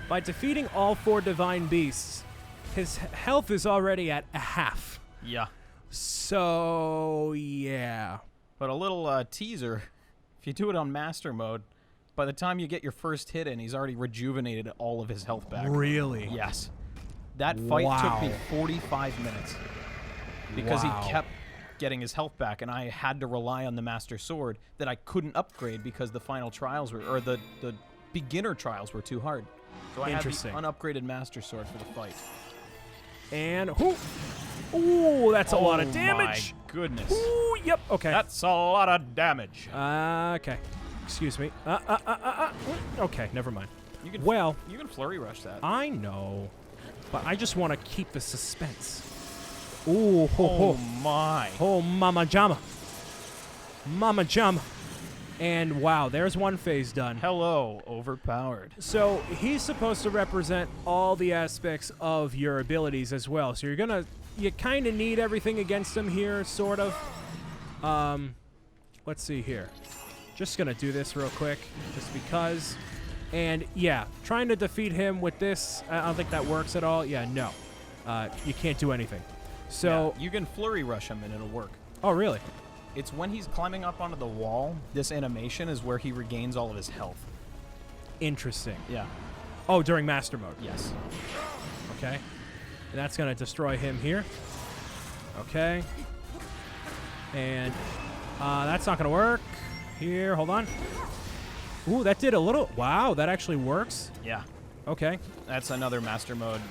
By defeating all 4 divine beasts, his health is already at a half. Yeah. So, yeah. But a little teaser, if you do it on Master Mode, by the time you get your first hit in, he's already rejuvenated all of his health back. Really? Yes. That fight took me Wow. 45 minutes because Wow. he kept getting his health back, and I had to rely on the Master Sword that I couldn't upgrade because the final trials were, or the beginner trials were too hard. So I had the Interesting. unupgraded Master Sword for the fight. And, ooh, that's a lot of damage. Oh my goodness. Ooh, yep, okay. That's a lot of damage. Okay. Excuse me. Okay, never mind. You can you can flurry rush that. I know, but I just want to keep the suspense. Ooh, ho, Oh ho. my. Oh, Mama Jama. Mama Jama. And wow, there's one phase done. Hello, overpowered. So he's supposed to represent all the aspects of your abilities as well. So you kind of need everything against him here, sort of. Let's see here. Just gonna do this real quick, just because. And yeah, trying to defeat him with this, I don't think that works at all. Yeah, no. You can't do anything. So, Yeah, you can flurry rush him and it'll work. oh really? It's when he's climbing up onto the wall, this animation is where he regains all of his health. Interesting. Yeah. Oh, during master mode. Yes. Okay. And that's gonna destroy him here. Okay. And that's not gonna work. Here, hold on. Ooh, that did a little. Wow, that actually works. Yeah. Okay. That's another master mode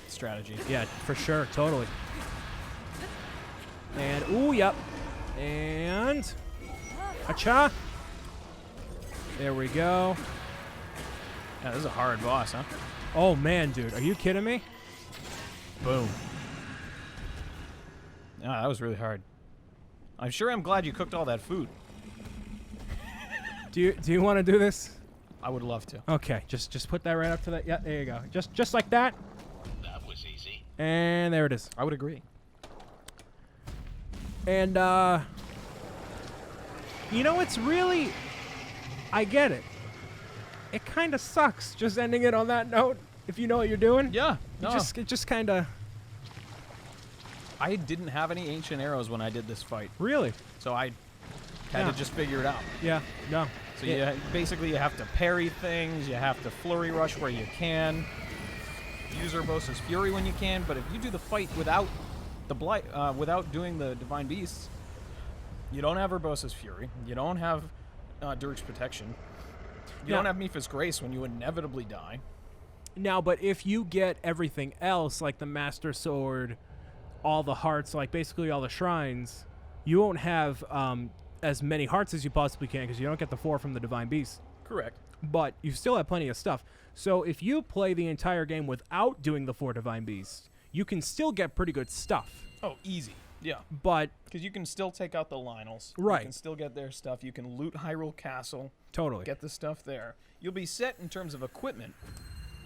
strategy. Yeah, for sure, totally. And ooh, yep. And acha. There we go. Yeah, this is a hard boss, huh? Oh man, dude, are you kidding me? Boom. Yeah, that was really hard. I'm sure I'm glad you cooked all that food. Do you want to do this? I would love to. Okay, just put that right up to that. Yeah, there you go. Just like that. That was easy. And there it is. I would agree. And you know, it's really, I get it. It kind of sucks just ending it on that note. If you know what you're doing. Yeah. No. It just kind of. I didn't have any ancient arrows when I did this fight, Really. so I had Yeah. to just figure it out. Yeah. No. So you basically you have to parry things, you have to flurry rush where you can, use Urbosa's Fury when you can, but if you do the fight without the without doing the Divine Beasts, you don't have Urbosa's Fury, you don't have Durik's Protection, you Yeah. don't have Mipha's Grace when you inevitably die. Now, but if you get everything else, like the Master Sword, all the hearts, like basically all the shrines, you won't have as many hearts as you possibly can because you don't get the 4 from the Divine Beast. Correct. But you still have plenty of stuff. So if you play the entire game without doing the 4 Divine Beasts, you can still get pretty good stuff. Oh, easy. Yeah. But Because you can still take out the Lynels. Right. You can still get their stuff. You can loot Hyrule Castle. totally. Get the stuff there. You'll be set in terms of equipment,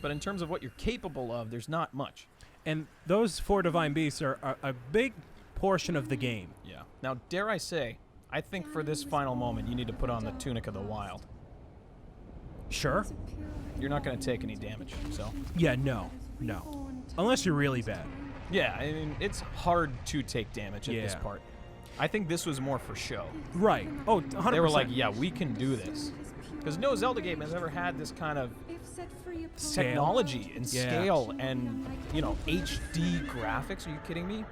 but in terms of what you're capable of, there's not much. And those 4 Divine Beasts are a big portion of the game. Yeah. Now, dare I say, I think for this final moment, you need to put on the Tunic of the Wild. Sure. You're not going to take any damage, so. Yeah, no. Unless you're really bad. Yeah, I mean, it's hard to take damage at this Yeah. part. I think this was more for show. Right. Oh, 100%. They were like, yeah, we can do this. Because no Zelda game has ever had this kind of Scale. technology and Yeah. scale and, HD graphics. Are you kidding me?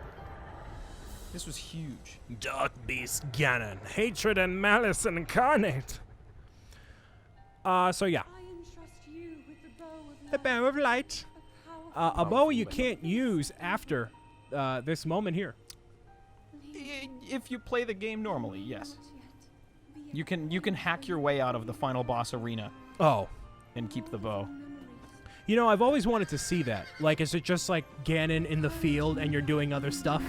This was huge. Dark Beast Ganon, hatred and malice incarnate. So yeah, I entrust you with the bow of the light, bow of light. a powerful A bow you can't use after this moment here. If you play the game normally, yes. not yet. You can hack your way out of the final boss arena Oh. and keep the bow. You know, I've always wanted to see that. Like, is it just like Ganon in the field and you're doing other stuff?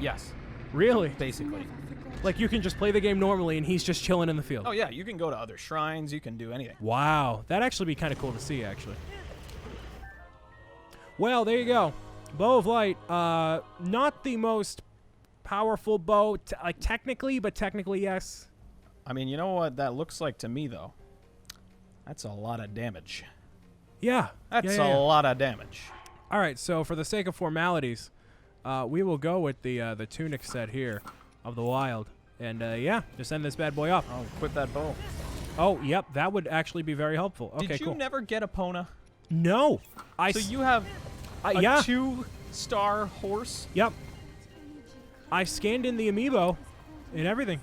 Yes, Really? basically. Like, you can just play the game normally and he's just chilling in the field. Oh yeah, you can go to other shrines. You can do anything. Wow. That'd actually be kind of cool to see, actually. Well, there you go. Bow of Light. Not the most powerful bow, like, technically, but technically, yes. I mean, you know what that looks like to me, though? That's a lot of damage. Yeah. That's yeah. a lot of damage. All right, so for the sake of formalities, we will go with the tunic set here of the wild. And, yeah, just send this bad boy up. Oh, quit that bow. Oh, yep, that would actually be very helpful. Okay, Did you cool. never get a Pona? No. So you have a yeah. 2-star horse? Yep. I scanned in the amiibo and everything.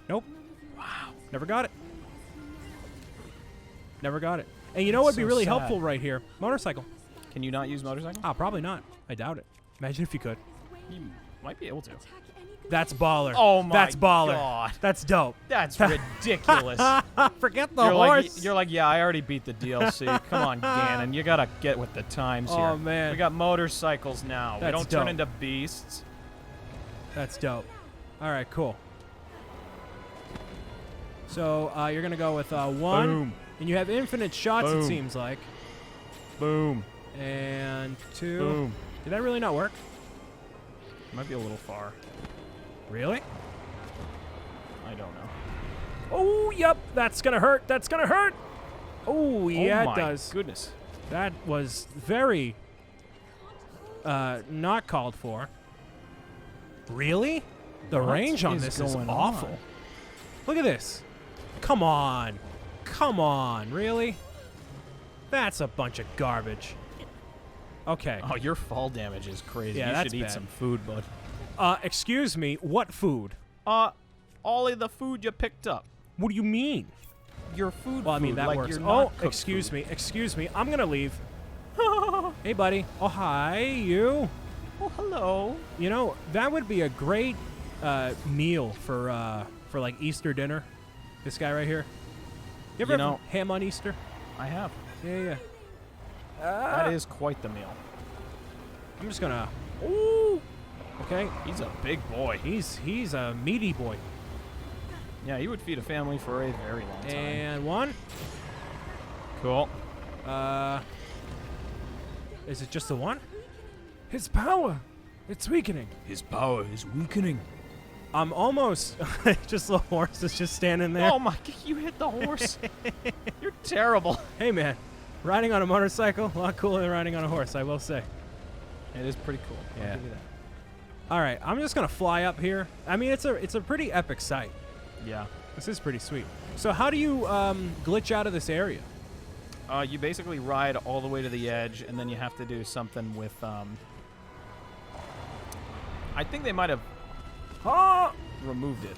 Nope. Wow. Never got it. Never got it. And you know what would be so really sad. helpful right here? Motorcycle. Can you not use motorcycle? Ah, probably not. I doubt it. Imagine if you could. You might be able to. That's baller. Oh my That's baller. God. That's dope. That's ridiculous. Forget the you're horse. like, you're like, yeah, I already beat the DLC. Come on, Ganon, you gotta get with the times here. Oh, man. We got motorcycles now. We That's don't turn dope. into beasts. That's dope. All right, cool. So you're gonna go with one, Boom. and you have infinite shots. It Boom. seems like. Boom. And 2. Boom. Did that really not work? Might be a little far. Really? I don't know. Oh, yep. That's gonna hurt. That's gonna hurt. Oh, yeah, oh my it does. Goodness. That was very not called for. Really? The What range on is this is going awful. on? Look at this. Come on. Come on. Really? That's a bunch of garbage. Okay. Oh, your fall damage is crazy. Yeah, you that's should eat bad. some food, bud. Excuse me. What food? All of the food you picked up. What do you mean? Your food. Well, I mean, food, that like works. you're Oh, not cooked excuse food. me. Excuse me. I'm going to leave. Hey, buddy. Oh, hi. You. Oh, hello. You know, that would be a great meal for like Easter dinner. This guy right here. You ever You have know- ham on Easter? I have. Yeah. That is quite the meal. I'm just gonna. Ooh. Okay. He's a big boy. He's a meaty boy. Yeah, he would feed a family for a very long time. And one. Cool. Is it just the one? His power. It's weakening. His power is weakening. I'm almost. Just the horse is just standing there. Oh my! You hit the horse. You're terrible. Hey man, riding on a motorcycle a lot cooler than riding on a horse. I will say. It is pretty cool. I'll Yeah. give you that. All right, I'm just gonna fly up here. I mean, it's a pretty epic sight. Yeah. This is pretty sweet. So how do you glitch out of this area? You basically ride all the way to the edge, and then you have to do something with. I think they might have removed it.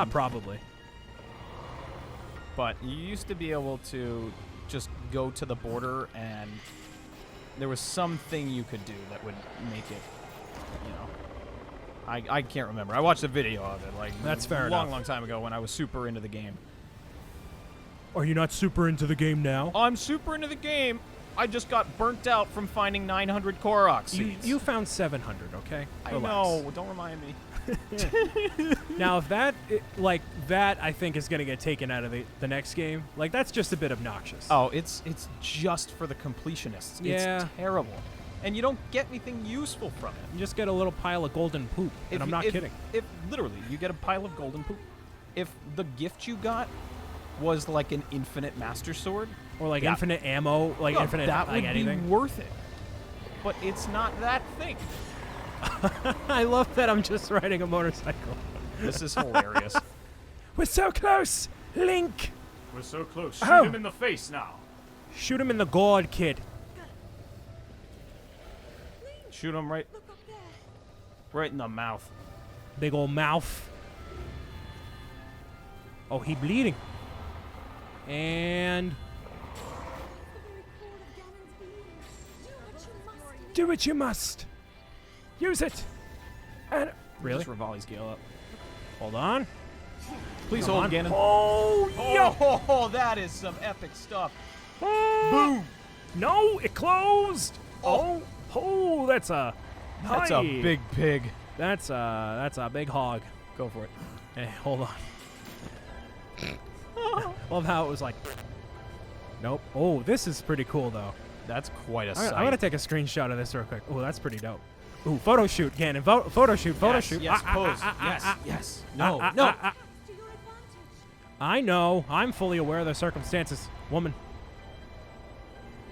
Probably. But you used to be able to just go to the border, and there was something you could do that would make it, you know. I can't remember. I watched a video of it, like That's fair a long, enough. long time ago when I was super into the game. Are you not super into the game now? I'm super into the game. I just got burnt out from finding 900 Korok seeds. You found 700, okay? I Relax. know. Don't remind me. Now, if that, that I think is going to get taken out of the next game, like, that's just a bit obnoxious. Oh, it's just for the completionists. Yeah. It's terrible. And you don't get anything useful from it. You just get a little pile of golden poop, and I'm not kidding. If literally you get a pile of golden poop, if the gift you got was like an infinite master sword, Or, like, Yeah. infinite ammo, like, well, infinite, that like, would anything. be worth it. But it's not that thing. I love that I'm just riding a motorcycle. This is hilarious. We're so close! Link! We're so close. Shoot him in the face now. Shoot him in the gourd, kid. Shoot him right in the mouth. Big old mouth. Oh, he bleeding. And The very core of Ganon's being. Do what you must. do what you must. Use it. And really? Just Rivali's Gale up. Hold on. Please Come hold on. Ganon. Oh, yeah. Oh, that is some epic stuff. Boom. No, it closed. Oh, that's a. That's a Hi. big pig. That's a big hog. Go for it. Hey, hold on. Love how it was like. Nope. Oh, this is pretty cool though. That's quite a I'm sight. gonna take a screenshot of this real quick. Oh, that's pretty dope. Ooh, photo shoot, Ganon. Photo shoot. Photo shoot. Yes, pose. Yes. No, no. To your advantage. I know. I'm fully aware of the circumstances. Woman.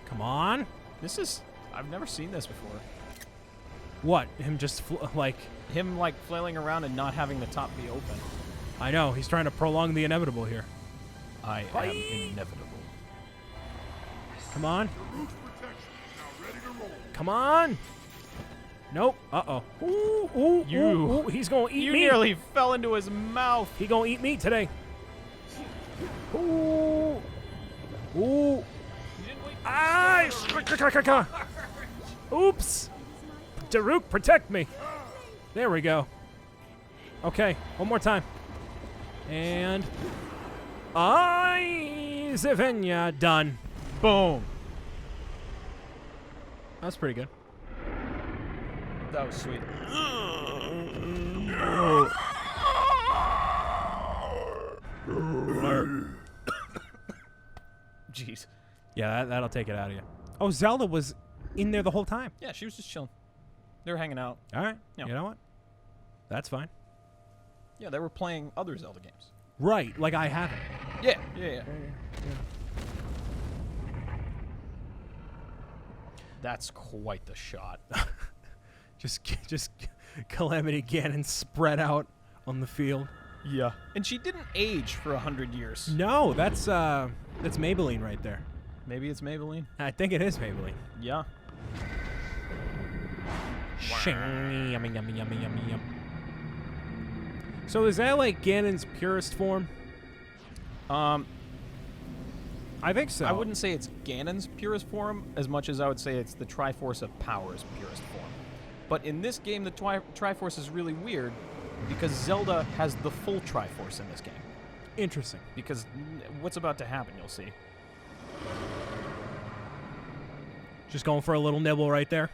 Come on. This is. I've never seen this before. What? Him just like. Him like flailing around and not having the top be open. I know. He's trying to prolong the inevitable here. I am inevitable. Come on. Come on. Nope. Uh-oh. Ooh, You- he's gonna eat You me. nearly fell into his mouth. He gonna eat me today. Ooh. Ooh. Ah! Oops. Daruk, protect me. There we go. Okay, one more time. And Saviano done. Boom. That's pretty good. That was sweet. Jeez. Yeah, that'll take it out of you. Oh, Zelda was in there the whole time. Yeah, she was just chilling. They were hanging out. All right. Yeah. You know what? That's fine. Yeah, they were playing other Zelda games. Right, like I haven't. Yeah. That's quite the shot. Just Calamity Ganon spread out on the field. Yeah. And she didn't age for 100 years. No, that's Maybelline right there. Maybe it's Maybelline. I think it is Maybelline. Yeah. Shing, yummy, yummy, yummy, yummy, yum. So is that like Ganon's purest form? I think so. I wouldn't say it's Ganon's purest form as much as I would say it's the Triforce of Power's purest form. But in this game, the Triforce is really weird because Zelda has the full Triforce in this game. Interesting. Because what's about to happen, you'll see. Just going for a little nibble right there.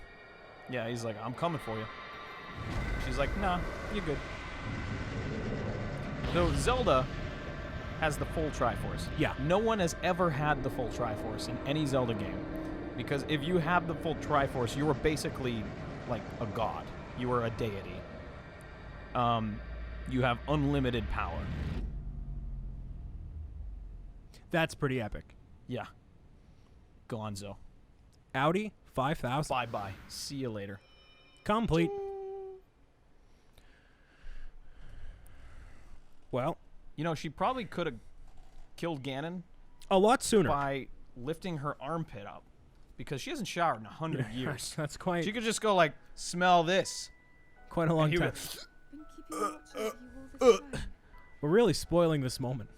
Yeah, he's like, I'm coming for you. She's like, nah, you're good. Though Zelda has the full Triforce. Yeah. No one has ever had the full Triforce in any Zelda game. Because if you have the full Triforce, you are basically like a god. You are a deity. You have unlimited power. That's pretty epic. Yeah. Gonzo. Audi 5000. Bye-bye. See you later. Complete. Well, You know, she probably could have killed Ganon a lot sooner. by lifting her armpit up. Because she hasn't showered in 100 years. That's quite She could just go like, smell this. quite a long he time. would- Been keeping watch over you all this time. We're really spoiling this moment.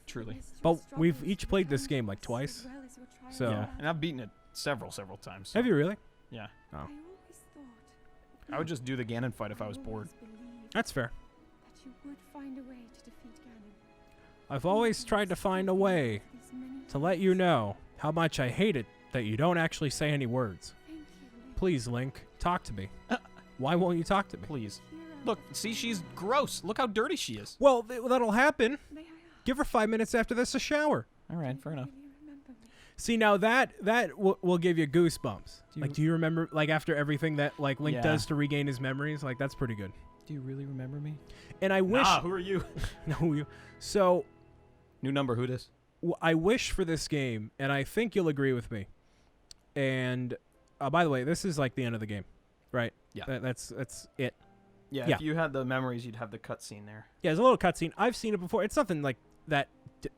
Truly. Witnessed But your we've struggles each to played this become game like as twice. well as your triumphs. So- Yeah, and I've beaten it several times. so- Have you really? Yeah. I always thought I would just do the Ganon fight if I was bored. That's fair. that you would find a way to defeat Ganon. I've always tried to find a way These many to let you know how much I hate it that you don't actually say any words. Thank you, Link. Please, Link, talk to me. Why won't you talk to me? Please. Hero. Look, see, she's gross. Look how dirty she is. Well, that'll happen. May I ask? Give her 5 minutes after this a shower. All right, fair enough. Really remember me? See, now that will give you goosebumps. Do you remember, like, after everything that, like, Link Yeah. does to regain his memories? Like, that's pretty good. Do you really remember me? And I wish... Who are you? No, you... So, New number, who dis? I wish for this game, and I think you'll agree with me. And, by the way, this is, like, the end of the game, right? Yeah. That's it. Yeah, Yeah. if you had the memories, you'd have the cutscene there. Yeah, there's a little cutscene. I've seen it before. It's nothing, like, that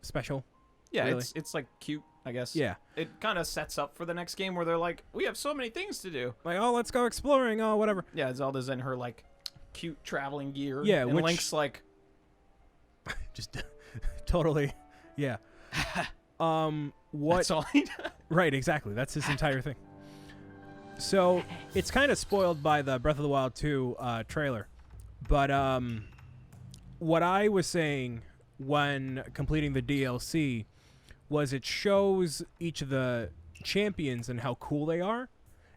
special. Yeah, Really? it's like cute, I guess. Yeah. It kind of sets up for the next game where they're like, we have so many things to do. Like, oh, let's go exploring. Oh, whatever. Yeah, Zelda's in her like cute traveling gear. Yeah, and which- Link's like, Just totally, yeah. What? That's all he does. Right, exactly. That's his entire thing. So it's kind of spoiled by the Breath of the Wild 2 trailer. But what I was saying when completing the DLC was it shows each of the champions and how cool they are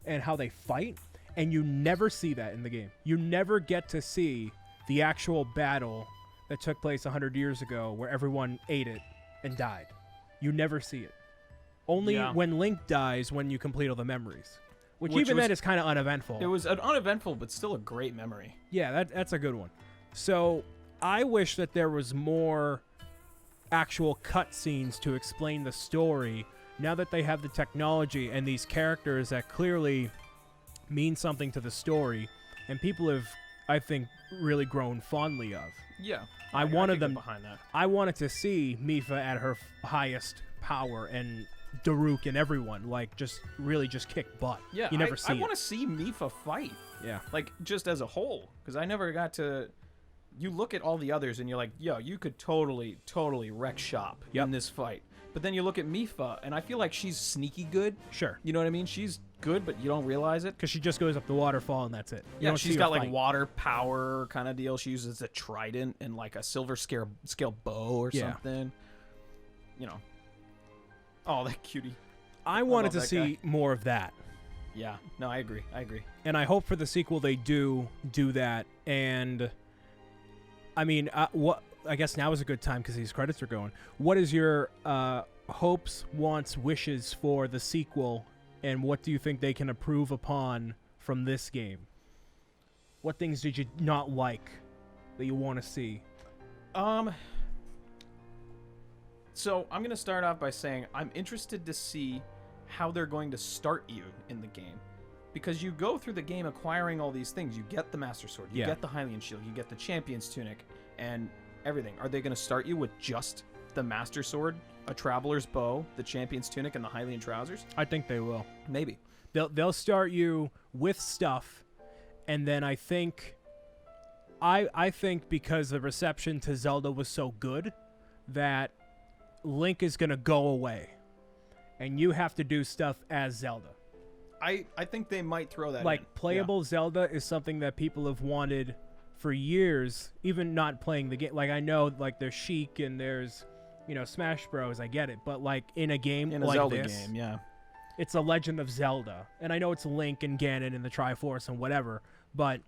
and how they fight. And you never see that in the game. You never get to see the actual battle that took place 100 years ago where everyone ate it and died. You never see it. Only when Link dies when you complete all the memories. Which even then is kind of uneventful. It was an uneventful, but still a great memory. Yeah, that's a good one. So I wish that there was more actual cutscenes to explain the story now that they have the technology and these characters that clearly mean something to the story and people have, I think, really grown fondly of. Yeah. I wanted them behind that. I wanted to see Mipha at her highest power and Daruk and everyone just kick butt. Yeah, you never see I it. want to see Mipha fight. Yeah. Like, just as a whole. Because I never got to... You look at all the others and you're like, yo, you could totally wreck shop in this fight. But then you look at Mipha, and I feel like she's sneaky good. Sure. You know what I mean? She's good, but you don't realize it. Because she just goes up the waterfall and that's it. You don't she's see got her like fight. water power kind of deal. She uses a trident and like a silver scale bow or something. You know. Oh, that cutie. I wanted love to that see guy. more of that. Yeah. No, I agree. And I hope for the sequel they do that. And I mean, I guess now is a good time because these credits are going. What is your hopes, wants, wishes for the sequel, and what do you think they can improve upon from this game? What things did you not like that you want to see? So I'm going to start off by saying I'm interested to see how they're going to start you in the game. Because you go through the game acquiring all these things. You get the Master Sword, you get the Hylian Shield, you get the Champion's Tunic, and everything. Are they going to start you with just the Master Sword, a Traveler's Bow, the Champion's Tunic, and the Hylian Trousers? I think they will. Maybe. They'll start you with stuff, and then I think because the reception to Zelda was so good that Link is going to go away, and you have to do stuff as Zelda. I think they might throw that in. Like, playable Zelda is something that people have wanted for years, even not playing the game. Like, I know, like, there's Sheik and there's, Smash Bros. I get it. But, like, in a game in a like Zelda this, game, yeah. It's a Legend of Zelda. And I know it's Link and Ganon and the Triforce and whatever. But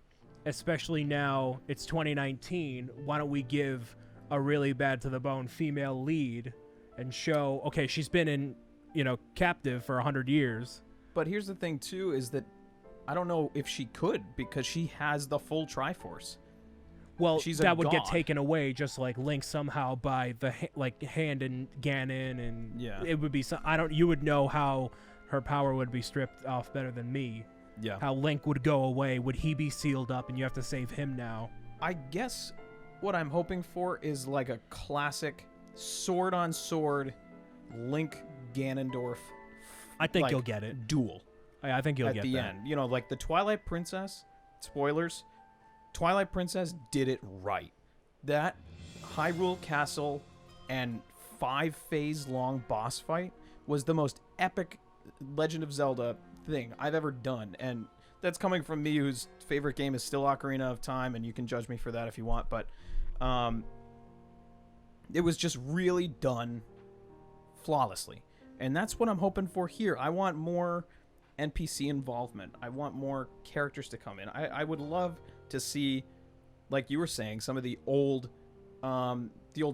especially now, it's 2019, why don't we give a really bad to the bone female lead and show, okay, she's been in, captive for 100 years. But here's the thing, too, is that I don't know if she could because she has the full Triforce. Well, She's a that would get god. taken away just like Link somehow by the hand in Ganon, and it would be you would know how her power would be stripped off better than me. Yeah. How Link would go away. Would he be sealed up and you have to save him now? I guess what I'm hoping for is like a classic sword on sword Link Ganondorf. I think you'll get it. Duel. I think you'll at get the that. end. Like the Twilight Princess, spoilers, Twilight Princess did it right. That Hyrule Castle and 5-phase long boss fight was the most epic Legend of Zelda thing I've ever done. And that's coming from me whose favorite game is still Ocarina of Time, and you can judge me for that if you want, but it was just really done flawlessly. And that's what I'm hoping for here. I want more NPC involvement. I want more characters to come in. I would love to see, like you were saying, some of the old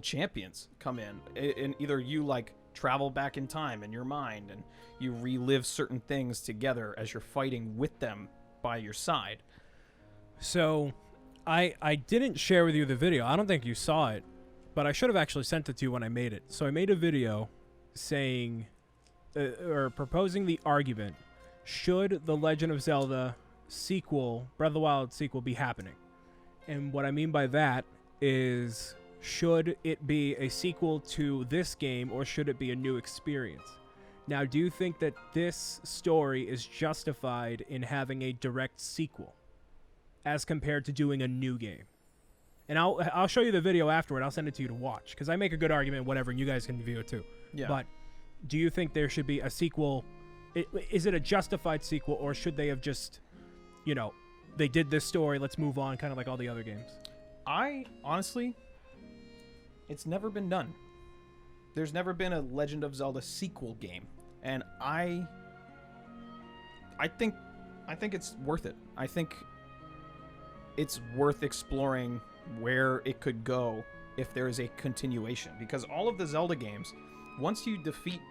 champions come in. And either you like travel back in time in your mind and you relive certain things together as you're fighting with them by your side. So I didn't share with you the video. I don't think you saw it, but I should have actually sent it to you when I made it. So I made a video saying or proposing the argument, should the Legend of Zelda sequel, Breath of the Wild sequel, be happening? And what I mean by that is, should it be a sequel to this game or should it be a new experience? Now, do you think that this story is justified in having a direct sequel as compared to doing a new game? And I'll show you the video afterward. I'll send it to you to watch because I make a good argument, whatever, and you guys can view it too. Yeah. But do you think there should be a sequel? Is it a justified sequel, or should they have just, they did this story, let's move on, kind of like all the other games? I honestly, it's never been done. There's never been a Legend of Zelda sequel game, and I think it's worth it. I think it's worth exploring where it could go if there is a continuation, because all of the Zelda games, once you defeat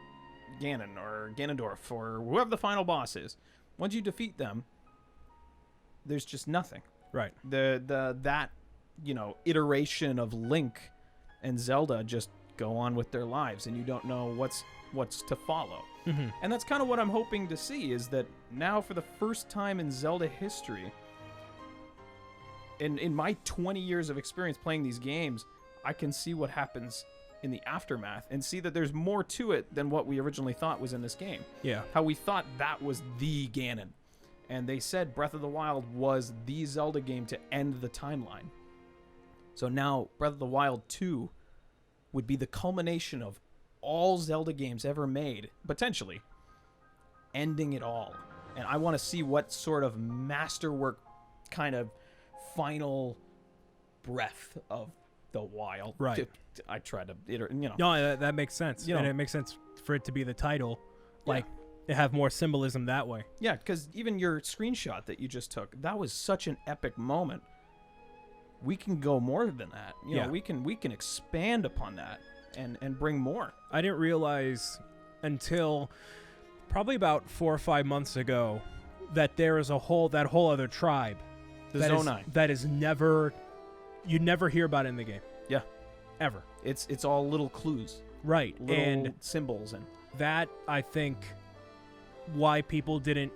Ganon or Ganondorf or whoever the final boss is, once you defeat them, there's just nothing. Right. That iteration of Link and Zelda just go on with their lives, and you don't know what's to follow. Mm-hmm. And that's kind of what I'm hoping to see, is that now for the first time in Zelda history, in my 20 years of experience playing these games, I can see what happens in the aftermath and see that there's more to it than what we originally thought was in this game. Yeah. How we thought that was the Ganon. And they said Breath of the Wild was the Zelda game to end the timeline. So now Breath of the Wild 2 would be the culmination of all Zelda games ever made, potentially ending it all. And I want to see what sort of masterwork kind of final breath of the Wild. Right. I tried to, No, that makes sense. You know. And it makes sense for it to be the title. Like, they have more symbolism that way. Yeah, because even your screenshot that you just took, that was such an epic moment. We can go more than that. You know, we can expand upon that and bring more. I didn't realize until probably about 4 or 5 months ago that there is that whole other tribe. The that Zonai. That is never, you never hear about in the game. Yeah. Ever. It's all little clues. Right. Little and symbols. And that, I think, why people didn't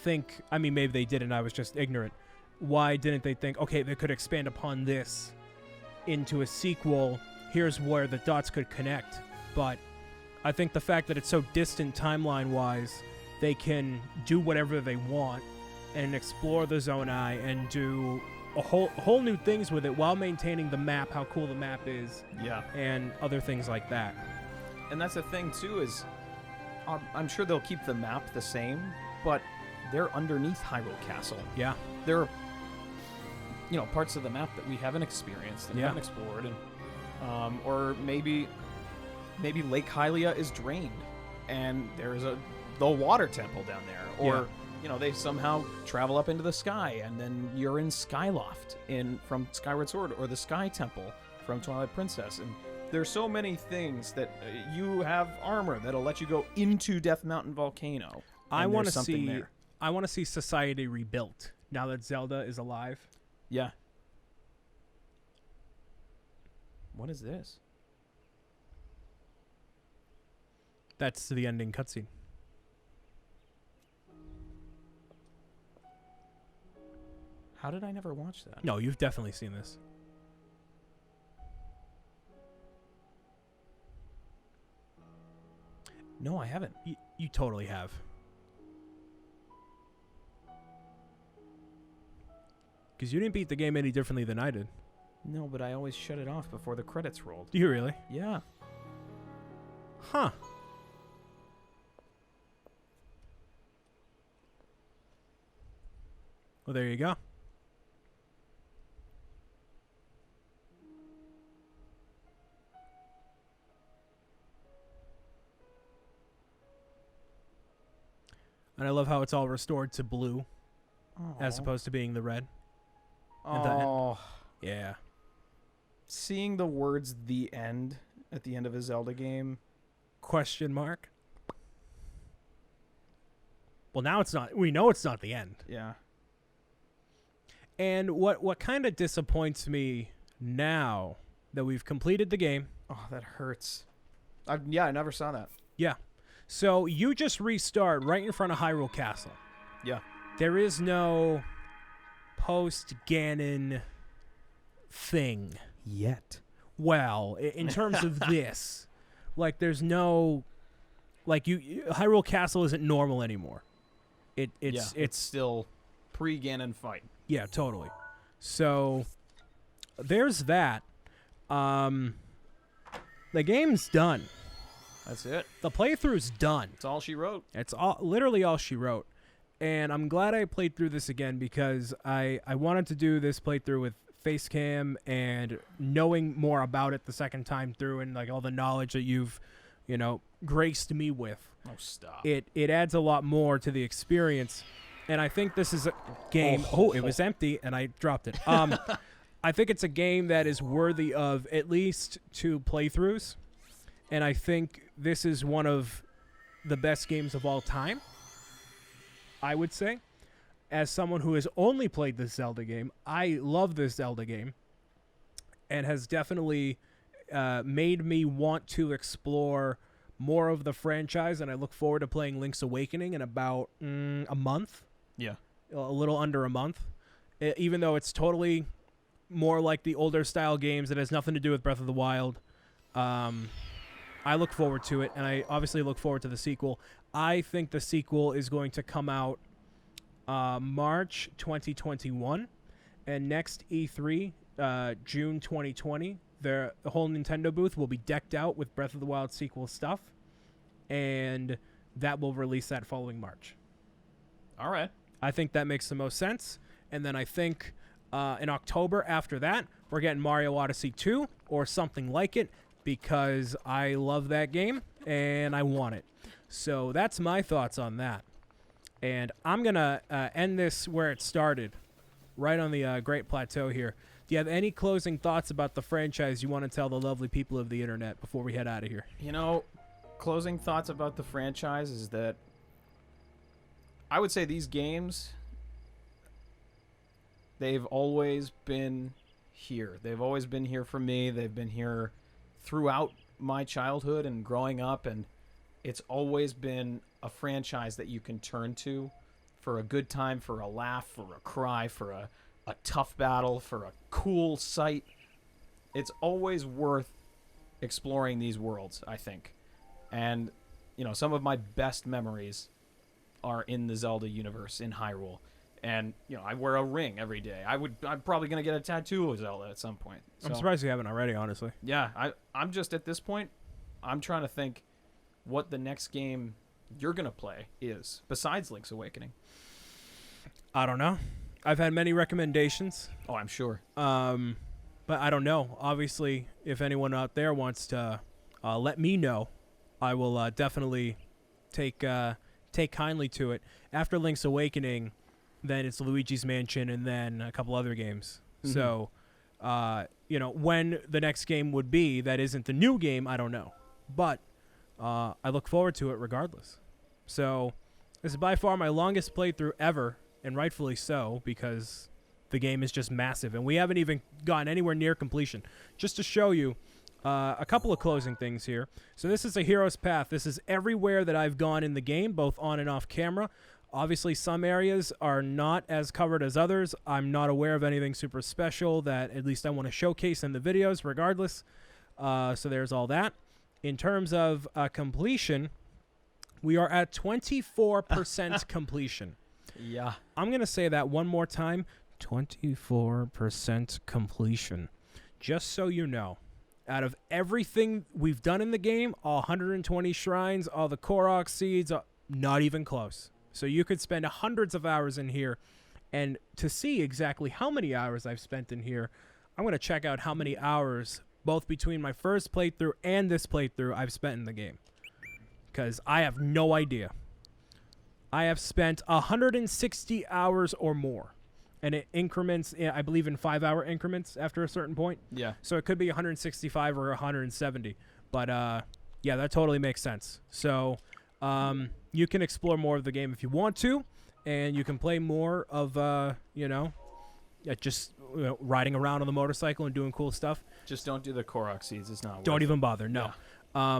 think, I mean, maybe they didn't, I was just ignorant. Why didn't they think, okay, they could expand upon this into a sequel, here's where the dots could connect. But I think the fact that it's so distant timeline-wise, they can do whatever they want and explore the Zonai and do a whole new things with it while maintaining the map, how cool the map is, and other things like that. And that's the thing, too, is I'm sure they'll keep the map the same, but they're underneath Hyrule Castle. Yeah. There are, parts of the map that we haven't experienced and haven't explored, and or maybe Lake Hylia is drained, and there's the water temple down there, or they somehow travel up into the sky, and then you're in Skyloft from Skyward Sword, or the Sky Temple from Twilight Princess, and there's so many things that you have armor that'll let you go into Death Mountain Volcano. I want to see society rebuilt now that Zelda is alive. Yeah. What is this? That's the ending cutscene. How did I never watch that? No, you've definitely seen this. No, I haven't. You totally have. Because you didn't beat the game any differently than I did. No, but I always shut it off before the credits rolled. Do you really? Yeah. Huh. Well, there you go. And I love how it's all restored to blue as opposed to being the red. Oh. Yeah. Seeing the words "the end" at the end of a Zelda game. Question mark. Well, now it's not. We know it's not the end. Yeah. And what kind of disappoints me now that we've completed the game. Oh, that hurts. I never saw that. Yeah. So you just restart right in front of Hyrule Castle. Yeah. There is no post-Ganon thing. Yet. Well, in terms of this, like there's no, like Hyrule Castle isn't normal anymore. It's still pre-Ganon fight. Yeah, totally. So there's that. The game's done. That's it. The playthrough's done. That's all she wrote. It's literally all she wrote. And I'm glad I played through this again because I wanted to do this playthrough with face cam and knowing more about it the second time through and like all the knowledge that you've, graced me with. Oh, stop. It adds a lot more to the experience. And I think this is a game. Oh, it was empty and I dropped it. I think it's a game that is worthy of at least 2 playthroughs. And I think this is one of the best games of all time, I would say. As someone who has only played this Zelda game, I love this Zelda game and has definitely made me want to explore more of the franchise. And I look forward to playing Link's Awakening in about a month. Yeah. A little under a month. Even though it's totally more like the older style games that has nothing to do with Breath of the Wild. I look forward to it, and I obviously look forward to the sequel. I think the sequel is going to come out March 2021, and next E3, June 2020, the whole Nintendo booth will be decked out with Breath of the Wild sequel stuff, and that will release that following March. All right. I think that makes the most sense, and then I think in October after that, we're getting Mario Odyssey 2 or something like it, because I love that game and I want it. So that's my thoughts on that. And I'm going to end this where it started, right on the Great Plateau here. Do you have any closing thoughts about the franchise you want to tell the lovely people of the internet before we head out of here? Closing thoughts about the franchise is that I would say these games, they've always been here. They've always been here for me. They've been here throughout my childhood and growing up, and it's always been a franchise that you can turn to for a good time, for a laugh, for a cry, for a tough battle, for a cool sight. It's always worth exploring these worlds, I think. And, some of my best memories are in the Zelda universe, in Hyrule. And, I wear a ring every day. I'm probably going to get a tattoo of Zelda at some point. I'm So, surprised you haven't already, honestly. yeah, I'm just at this point, I'm trying to think what the next game you're going to play is, besides Link's Awakening. I don't know. I've had many recommendations, Oh, I'm sure. but I don't know. Obviously, if anyone out there wants to let me know, I will definitely take kindly to it. After Link's Awakening, then it's Luigi's Mansion and then a couple other games. Mhm. So, when the next game would be that isn't the new game, I don't know. But I look forward to it regardless. So, this is by far my longest playthrough ever, and rightfully so, because the game is just massive. And we haven't even gotten anywhere near completion. Just to show you a couple of closing things here. So this is a hero's path. This is everywhere that I've gone in the game, both on and off camera. Obviously, some areas are not as covered as others. I'm not aware of anything super special that at least I want to showcase in the videos regardless. So there's all that. In terms of completion, we are at 24% completion. Yeah. I'm going to say that one more time. 24% completion. Just so you know, out of everything we've done in the game, all 120 shrines, all the Korok seeds, not even close. So you could spend hundreds of hours in here. And to see exactly how many hours I've spent in here, I'm going to check out how many hours, both between my first playthrough and this playthrough, I've spent in the game. Because I have no idea. I have spent 160 hours or more. And it increments, I believe, in 5-hour increments after a certain point. Yeah. So it could be 165 or 170. But, yeah, that totally makes sense. So you can explore more of the game if you want to. And you can play more of, just riding around on the motorcycle and doing cool stuff. Just don't do the Korok seeds. It's not Don't worth even bother, no. Yeah.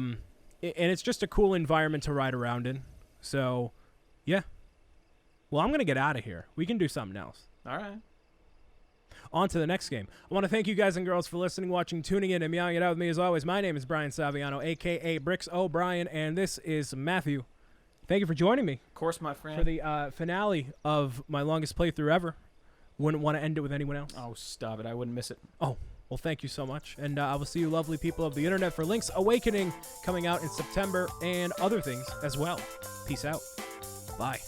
And it's just a cool environment to ride around in. So, yeah. Well, I'm going to get out of here. We can do something else. All right. On to the next game. I want to thank you guys and girls for listening, watching, tuning in, and meowing it out with me as always. My name is BrianSaviano, a.k.a. Bricks O'Brien, and this is Matthew. Thank you for joining me Of course, my friend. for the finale of my longest playthrough ever. Wouldn't want to end it with anyone else. Oh, stop it. I wouldn't miss it. Oh, Well, thank you so much. And I will see you lovely people of the internet for Link's Awakening coming out in September and other things as well. Peace out. Bye.